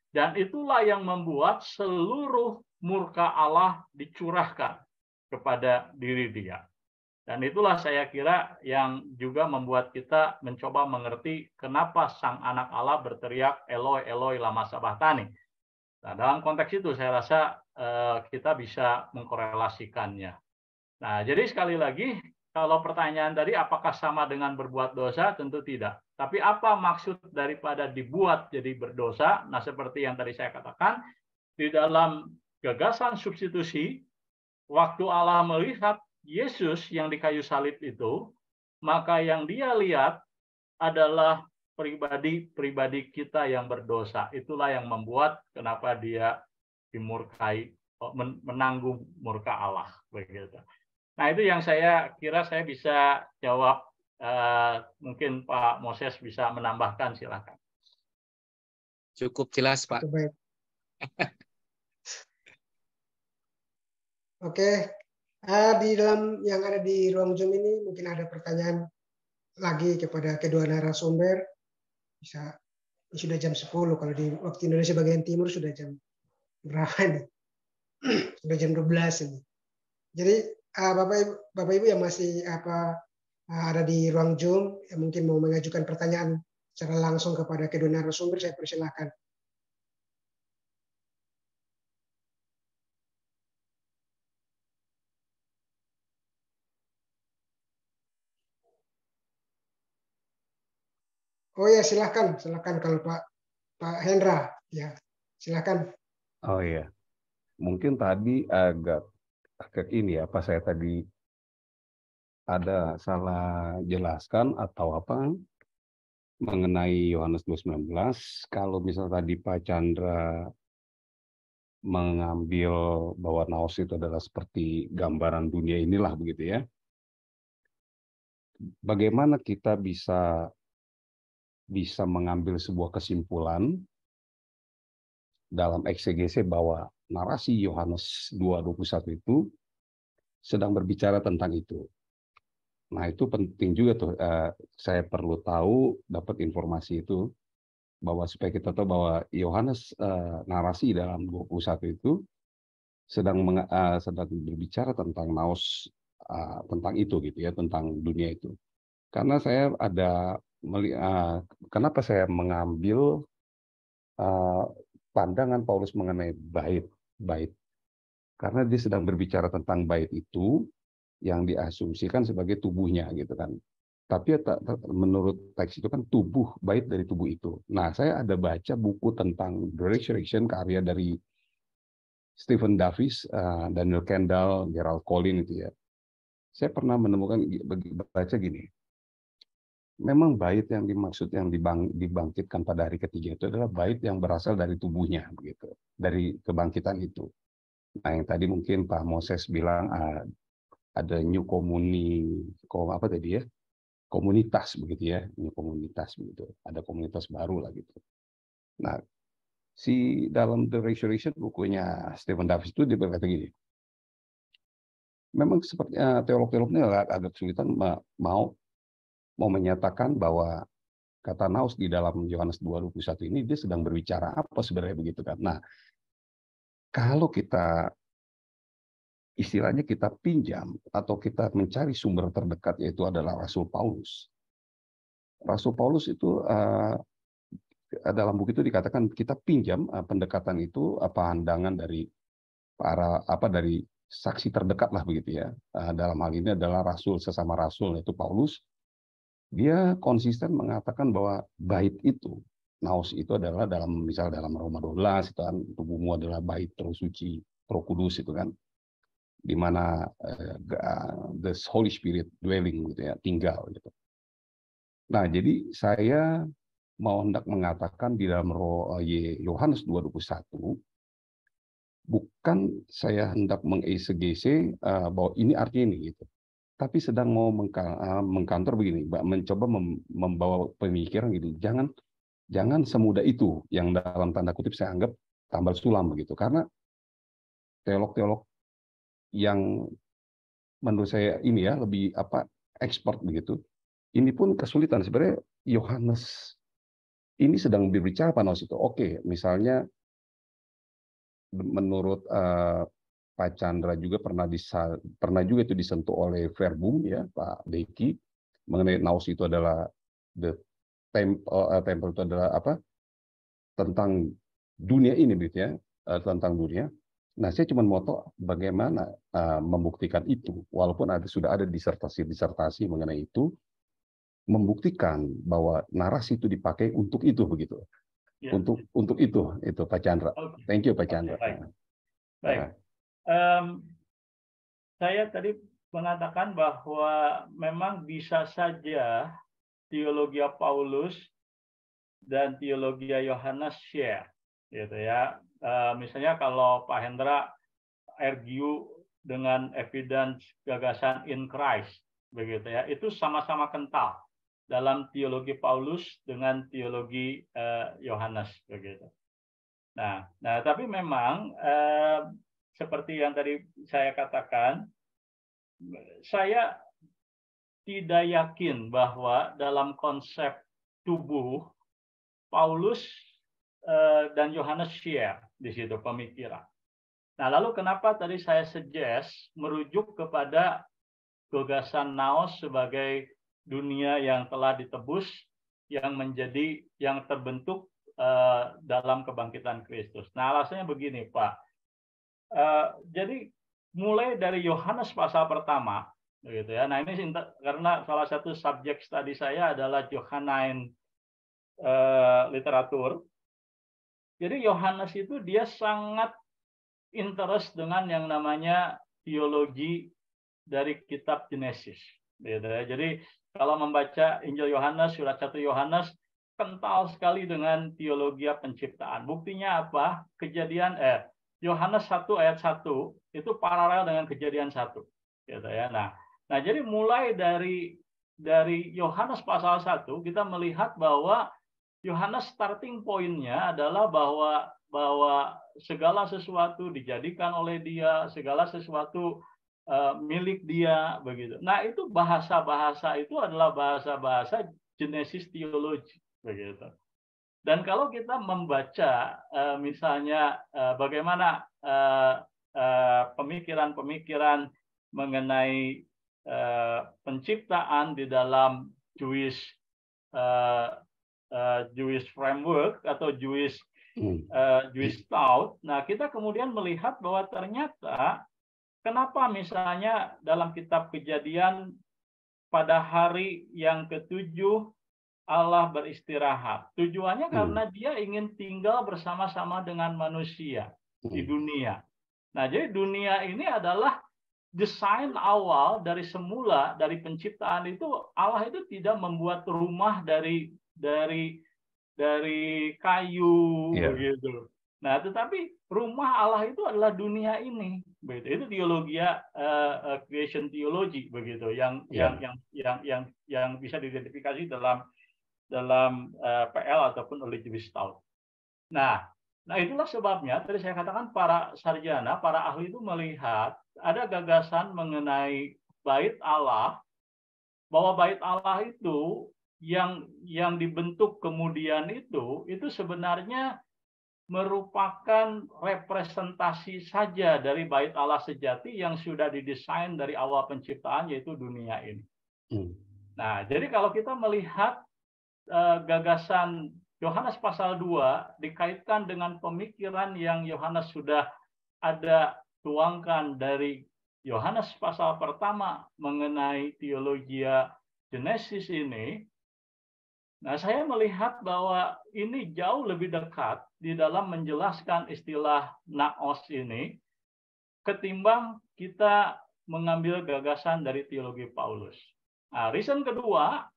Dan itulah yang membuat seluruh murka Allah dicurahkan kepada diri dia. Dan itulah saya kira yang juga membuat kita mencoba mengerti kenapa Sang Anak Allah berteriak Eloi, Eloi, lama sabachthani. Nah, dalam konteks itu saya rasa kita bisa mengkorelasikannya. Nah, jadi sekali lagi, kalau pertanyaan tadi apakah sama dengan berbuat dosa? Tentu tidak. Tapi apa maksud daripada dibuat jadi berdosa? Nah, seperti yang tadi saya katakan, di dalam gagasan substitusi, waktu Allah melihat Yesus yang di kayu salib itu, maka yang dia lihat adalah pribadi kita yang berdosa. Itulah yang membuat kenapa dia dimurkai, menanggung murka Allah. Begitu. Nah, itu yang saya kira saya bisa jawab. Mungkin Pak Moses bisa menambahkan, silakan. Cukup jelas, Pak. Baik. Oke, di dalam yang ada di ruang Zoom ini mungkin ada pertanyaan lagi kepada kedua narasumber. Bisa, sudah jam 10, kalau di waktu Indonesia bagian timur sudah jam berapa ini? Sudah jam 12 ini. Jadi Bapak Ibu yang masih ada di ruang Zoom yang mungkin mau mengajukan pertanyaan secara langsung kepada kedua narasumber, saya persilakan. Oh ya, silakan kalau Pak Hendra, ya silakan. Oh iya, mungkin tadi agak ini ya, apa saya tadi ada salah jelaskan atau apa mengenai Yohanes 2:19. Kalau misalnya tadi Pak Chandra mengambil bahwa naos itu adalah seperti gambaran dunia inilah begitu ya. Bagaimana kita bisa mengambil sebuah kesimpulan dalam eksegese bahwa narasi Yohanes 2:21 itu sedang berbicara tentang itu. Nah, itu penting juga tuh. Saya perlu tahu, dapat informasi itu, bahwa supaya kita tahu bahwa Yohanes narasi dalam 21 itu sedang berbicara tentang naos tentang itu gitu ya, tentang dunia itu. Karena saya kenapa saya mengambil pandangan Paulus mengenai bait, karena dia sedang berbicara tentang bait itu yang diasumsikan sebagai tubuhnya gitu kan. Tapi menurut teks itu kan tubuh, bait dari tubuh itu. Nah, saya ada baca buku tentang The Resurrection, karya dari Stephen Davis, Daniel Kendall, Gerald Collins itu ya. Saya pernah menemukan baca gini. Memang bait yang dimaksud yang dibangkitkan pada hari ketiga itu adalah bait yang berasal dari tubuhnya begitu, dari kebangkitan itu. Nah, yang tadi mungkin Pak Moses bilang ada new komunitas begitu ya, new komunitas begitu. Ada komunitas baru lah gitu. Nah, dalam The Resurrection bukunya Stephen Davis itu dia berkata gini. Memang seperti teolog-teolognya agak kesulitan mau menyatakan bahwa kata naos di dalam Yohanes 2:21 ini dia sedang berbicara apa sebenarnya begitu kan. Nah, kalau kita istilahnya kita pinjam atau kita mencari sumber terdekat, yaitu adalah Rasul Paulus. Rasul Paulus itu dalam buku itu dikatakan kita pinjam pendekatan itu pandangan dari dari saksi terdekat lah begitu ya. Dalam hal ini adalah sesama rasul yaitu Paulus. dia konsisten mengatakan bahwa bait itu, naos itu adalah misal dalam Roma 12 itu kan, tubuhmu adalah bait tersuci Roh Kudus itu kan, di mana the Holy Spirit dwelling gitu ya, tinggal gitu. Nah, jadi saya mau hendak mengatakan di dalam Yohanes 2:21, bukan saya hendak mengeksegese bahwa ini artinya ini gitu, tapi sedang mau mengkantor begini, mencoba membawa pemikiran gitu. Jangan semudah itu yang dalam tanda kutip saya anggap tambal sulam begitu, karena teolog-teolog yang menurut saya ini ya lebih expert begitu, ini pun kesulitan sebenarnya. Yohanes ini sedang berbicara pada itu. Oke, misalnya menurut Pak Chandra juga pernah juga itu disentuh oleh verbum ya Pak Deki, mengenai naos itu adalah the temple itu adalah tentang dunia ini gitu ya, tentang dunia. Nah, saya cuma mau tahu bagaimana membuktikan itu, walaupun sudah ada disertasi mengenai itu, membuktikan bahwa narasi itu dipakai untuk itu begitu. Ya. Untuk itu Pak Chandra. Okay. Thank you Pak Chandra. Baik. Saya tadi mengatakan bahwa memang bisa saja teologi Paulus dan teologi Yohanes share, gitu ya. Misalnya kalau Pak Hendra argue dengan evidence gagasan in Christ, begitu ya, itu sama-sama kental dalam teologi Paulus dengan teologi Yohanes, begitu. Nah, tapi memang seperti yang tadi saya katakan, saya tidak yakin bahwa dalam konsep tubuh Paulus dan Yohanes share di situ pemikiran. Nah, lalu kenapa tadi saya suggest merujuk kepada gagasan naos sebagai dunia yang telah ditebus, yang terbentuk dalam kebangkitan Kristus. Nah, alasannya begini, Pak. Jadi mulai dari Yohanes pasal pertama, begitu ya. Nah, ini karena salah satu subjek studi saya adalah Johannine literatur. Jadi Yohanes itu dia sangat interest dengan yang namanya teologi dari kitab Genesis. Jadi kalau membaca Injil Yohanes, surat 1 Yohanes, kental sekali dengan teologi penciptaan. Buktinya apa? Yohanes 1 ayat 1 itu paralel dengan Kejadian 1. Gitu ya. Nah, jadi mulai dari Yohanes pasal 1 kita melihat bahwa Yohanes starting point-nya adalah bahwa segala sesuatu dijadikan oleh Dia, segala sesuatu milik Dia, begitu. Nah, itu bahasa-bahasa itu adalah bahasa-bahasa Genesis teologi, begitu. Dan kalau kita membaca misalnya bagaimana pemikiran-pemikiran mengenai penciptaan di dalam Jewish framework atau Jewish thought. Nah, kita kemudian melihat bahwa ternyata kenapa misalnya dalam kitab Kejadian pada hari yang ke-7 Allah beristirahat. Tujuannya karena Dia ingin tinggal bersama-sama dengan manusia di dunia. Nah, jadi dunia ini adalah desain awal dari semula, dari penciptaan itu. Allah itu tidak membuat rumah dari kayu, begitu. Nah, tetapi rumah Allah itu adalah dunia ini, begitu. Itu teologi creation theology, begitu, yang bisa diidentifikasi dalam PL ataupun oleh Jewish thought. Nah, itulah sebabnya tadi saya katakan para sarjana, para ahli itu melihat ada gagasan mengenai bait Allah, bahwa bait Allah itu yang dibentuk kemudian itu sebenarnya merupakan representasi saja dari bait Allah sejati yang sudah didesain dari awal penciptaan, yaitu dunia ini. Nah, jadi kalau kita melihat gagasan Yohanes pasal 2 dikaitkan dengan pemikiran yang Yohanes sudah ada tuangkan dari Yohanes pasal pertama mengenai teologia Genesis ini, nah saya melihat bahwa ini jauh lebih dekat di dalam menjelaskan istilah naos ini ketimbang kita mengambil gagasan dari teologi Paulus. Nah, reason kedua,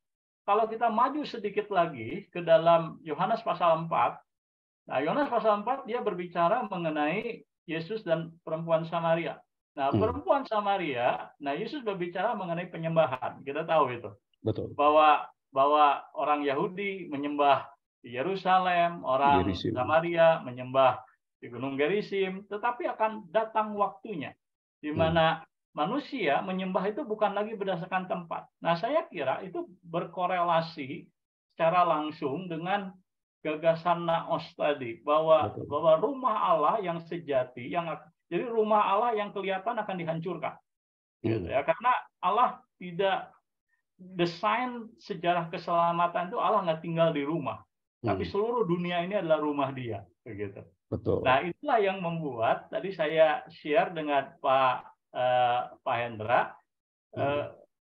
kalau kita maju sedikit lagi ke dalam Yohanes pasal 4, nah Yohanes pasal 4 dia berbicara mengenai Yesus dan perempuan Samaria. Nah, perempuan Samaria, nah Yesus berbicara mengenai penyembahan. Kita tahu itu. Betul. Bahwa orang Yahudi menyembah di Yerusalem, orang Gerizim. Samaria menyembah di Gunung Gerizim, tetapi akan datang waktunya di mana manusia menyembah itu bukan lagi berdasarkan tempat. Nah, saya kira itu berkorelasi secara langsung dengan gagasan naos tadi, bahwa rumah Allah yang sejati, jadi rumah Allah yang kelihatan akan dihancurkan. Gitu ya, karena Allah tidak desain sejarah keselamatan itu, Allah nggak tinggal di rumah, tapi seluruh dunia ini adalah rumah Dia, begitu. Betul. Nah, itulah yang membuat tadi saya share dengan Pak Hendra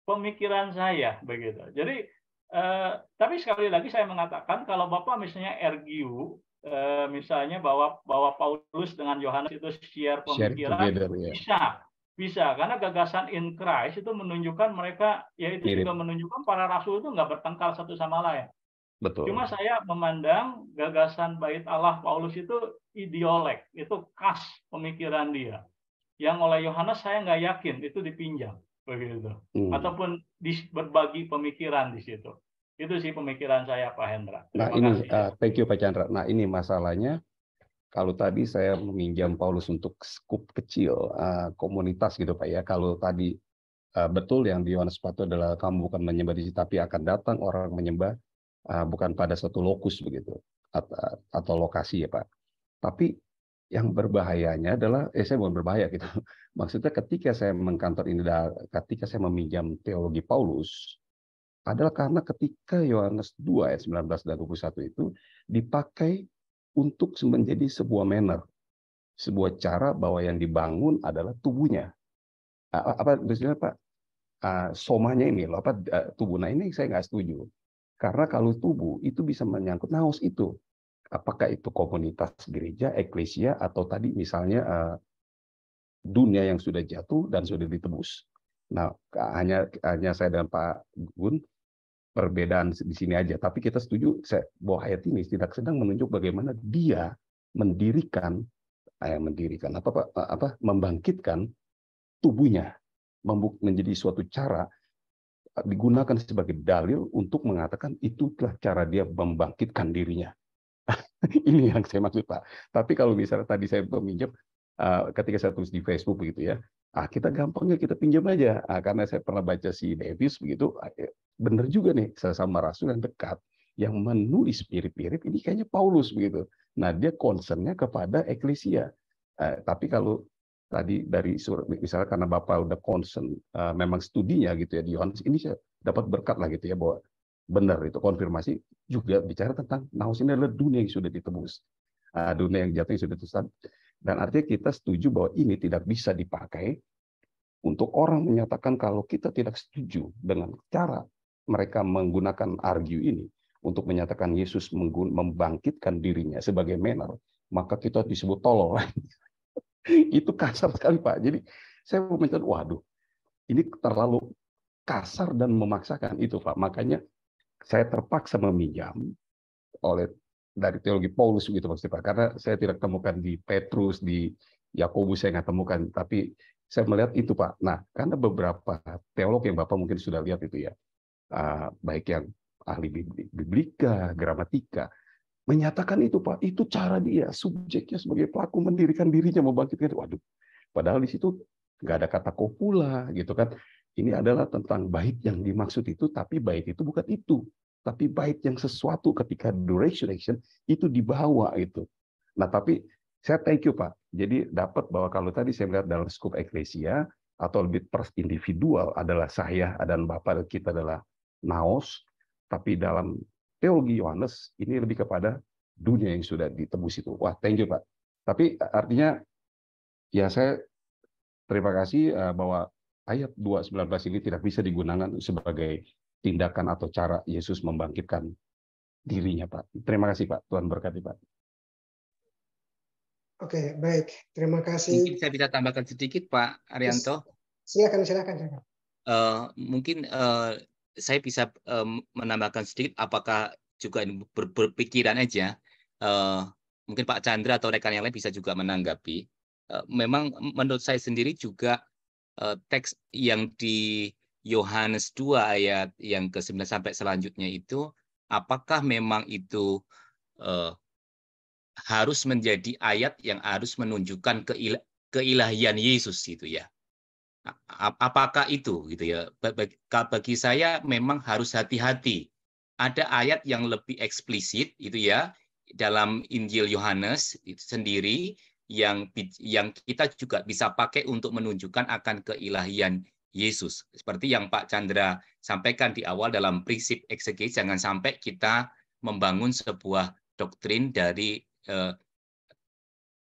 pemikiran saya, begitu. Jadi, tapi sekali lagi saya mengatakan kalau Bapak misalnya argue, misalnya bahwa Paulus dengan Yohanes itu share pemikiran, bisa, karena gagasan in Christ itu menunjukkan mereka, yaitu juga menunjukkan para rasul itu nggak bertengkar satu sama lain. Betul. Cuma saya memandang gagasan bait Allah Paulus itu ideolek, itu khas pemikiran dia. Yang oleh Yohanes saya nggak yakin itu dipinjam, begitu. Ataupun berbagi pemikiran di situ. Itu sih pemikiran saya, Pak Hendra. Nah ini, thank you Pak Chandra. Nah ini masalahnya. Kalau tadi saya meminjam Paulus untuk skup kecil, komunitas gitu Pak ya. Kalau tadi betul yang di Yohanes 4 adalah kamu bukan menyembah di sini, tapi akan datang orang menyembah bukan pada satu lokus begitu atau lokasi ya Pak. Tapi yang berbahayanya adalah, saya bukan berbahaya gitu. Maksudnya ketika saya mengkantor ini, ketika saya meminjam teologi Paulus, adalah karena ketika Yohanes 2 ayat 19 dan 21 itu dipakai untuk menjadi sebuah manner, sebuah cara bahwa yang dibangun adalah tubuhnya. Apa maksudnya Pak? Somanya ini loh, tubuh. Nah ini saya nggak setuju. Karena kalau tubuh itu bisa menyangkut naos itu. Apakah itu komunitas gereja, eklesia, atau tadi misalnya dunia yang sudah jatuh dan sudah ditebus. Nah hanya saya dan Pak Gun perbedaan di sini aja, tapi kita setuju bahwa ayat ini tidak sedang menunjuk bagaimana dia membangkitkan tubuhnya, menjadi suatu cara digunakan sebagai dalil untuk mengatakan itulah cara dia membangkitkan dirinya. Ini yang saya maksud Pak. Tapi kalau misalnya tadi saya meminjam, ketika saya tulis di Facebook begitu ya, kita gampangnya kita pinjam aja. Karena saya pernah baca si Davis begitu, benar juga nih sesama rasul yang dekat yang menulis mirip-mirip ini kayaknya Paulus begitu. Nah dia concernnya kepada eklesia. Tapi kalau tadi dari surat misalnya karena Bapak udah concern memang studinya gitu ya di Yohanes ini, saya dapat berkat lah gitu ya bahwa benar itu konfirmasi juga bicara tentang naos ini adalah dunia yang sudah ditebus, dunia yang jatuh yang sudah ditebus. Dan artinya kita setuju bahwa ini tidak bisa dipakai untuk orang menyatakan kalau kita tidak setuju dengan cara mereka menggunakan argue ini untuk menyatakan Yesus membangkitkan dirinya sebagai manner, maka kita disebut tolol. Itu kasar sekali Pak. Jadi saya meminta, waduh, ini terlalu kasar dan memaksakan itu Pak. Makanya saya terpaksa meminjam dari teologi Paulus gitu maksudnya Pak. Karena saya tidak temukan di Petrus, di Yakobus saya nggak temukan. Tapi saya melihat itu Pak. Nah, karena beberapa teolog yang Bapak mungkin sudah lihat itu ya, baik yang ahli biblika, gramatika, menyatakan itu Pak, itu cara dia, subjeknya sebagai pelaku mendirikan dirinya, membangkitkan. Waduh, padahal di situ nggak ada kata kopula gitu kan. Ini adalah tentang bait yang dimaksud itu, tapi bait itu bukan itu. Tapi bait yang sesuatu ketika resurrection itu dibawa itu. Nah, tapi saya thank you Pak. Jadi dapat bahwa kalau tadi saya melihat dalam skup eklesia atau lebih individual adalah saya dan Bapak kita adalah naos, tapi dalam teologi Yohanes ini lebih kepada dunia yang sudah ditebus itu. Wah, thank you Pak. Tapi artinya ya saya terima kasih bahwa ayat 2:19 ini tidak bisa digunakan sebagai tindakan atau cara Yesus membangkitkan dirinya, Pak. Terima kasih, Pak. Tuhan berkati, Pak. Oke, baik. Terima Mungkin kasih. saya bisa tambahkan sedikit, Pak Arianto. Silakan. Mungkin saya bisa menambahkan sedikit, apakah juga ini berpikiran aja. Mungkin Pak Chandra atau rekan yang lain bisa juga menanggapi. Memang menurut saya sendiri juga teks yang di Yohanes 2 ayat yang ke-9 sampai selanjutnya itu, apakah memang itu harus menjadi ayat yang harus menunjukkan keilahian Yesus gitu ya? Apakah itu gitu ya? Bagi saya memang harus hati-hati. Ada ayat yang lebih eksplisit itu ya dalam Injil Yohanes itu sendiri yang kita juga bisa pakai untuk menunjukkan akan keilahian Yesus. Seperti yang Pak Chandra sampaikan di awal dalam prinsip eksegesis, jangan sampai kita membangun sebuah doktrin dari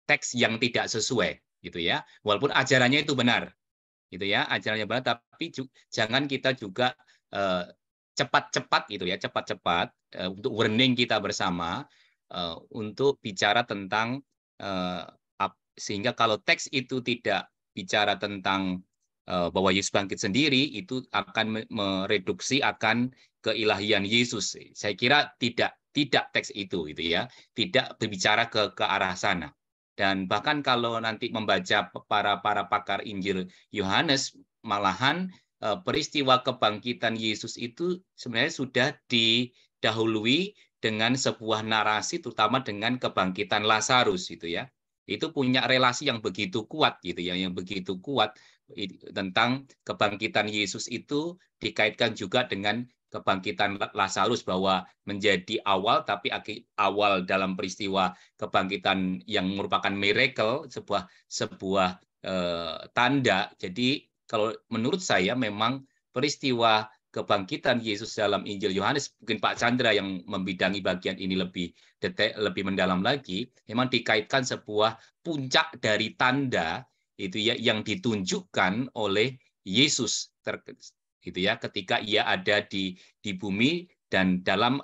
teks yang tidak sesuai gitu ya. Walaupun ajarannya itu benar. Gitu ya, ajarannya benar, tapi jangan kita juga cepat-cepat gitu ya, cepat-cepat untuk warning kita bersama untuk bicara tentang sehingga kalau teks itu tidak bicara tentang bahwa Yesus bangkit sendiri, itu akan mereduksi akan keilahian Yesus. Saya kira tidak teks itu gitu ya, tidak berbicara ke arah sana. Dan bahkan kalau nanti membaca para pakar Injil Yohanes, malahan peristiwa kebangkitan Yesus itu sebenarnya sudah didahului dengan sebuah narasi, terutama dengan kebangkitan Lazarus gitu ya. Itu punya relasi yang begitu kuat gitu ya, yang begitu kuat tentang kebangkitan Yesus itu dikaitkan juga dengan kebangkitan Lazarus, bahwa menjadi awal, tapi awal dalam peristiwa kebangkitan yang merupakan miracle, sebuah tanda. Jadi kalau menurut saya memang peristiwa kebangkitan Yesus dalam Injil Yohanes, mungkin Pak Chandra yang membidangi bagian ini lebih detail, lebih mendalam lagi, memang dikaitkan sebuah puncak dari tanda itu ya yang ditunjukkan oleh Yesus gitu ya, ketika ia ada di bumi dan dalam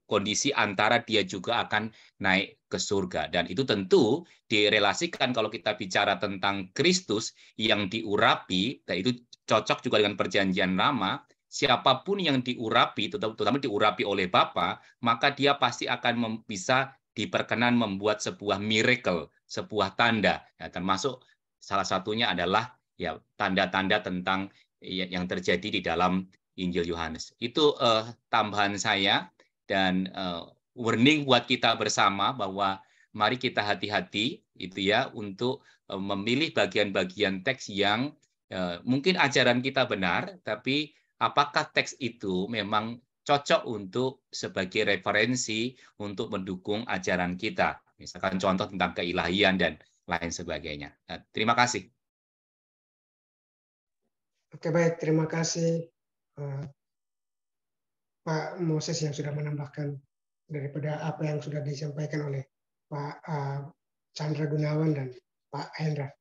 kondisi antara dia juga akan naik ke surga. Dan itu tentu direlasikan kalau kita bicara tentang Kristus yang diurapi, dan itu cocok juga dengan perjanjian lama. Siapapun yang diurapi, terutama diurapi oleh Bapa, maka dia pasti akan bisa diperkenan membuat sebuah miracle, sebuah tanda. Ya, termasuk salah satunya adalah ya tanda-tanda tentang yang terjadi di dalam Injil Yohanes. Itu tambahan saya, dan warning buat kita bersama bahwa mari kita hati-hati itu ya untuk memilih bagian-bagian teks yang mungkin ajaran kita benar, tapi apakah teks itu memang cocok untuk sebagai referensi untuk mendukung ajaran kita. Misalkan contoh tentang keilahian dan lain sebagainya. Terima kasih. Oke, baik. Terima kasih Pak Moses yang sudah menambahkan daripada apa yang sudah disampaikan oleh Pak Chandra Gunawan dan Pak Hendra.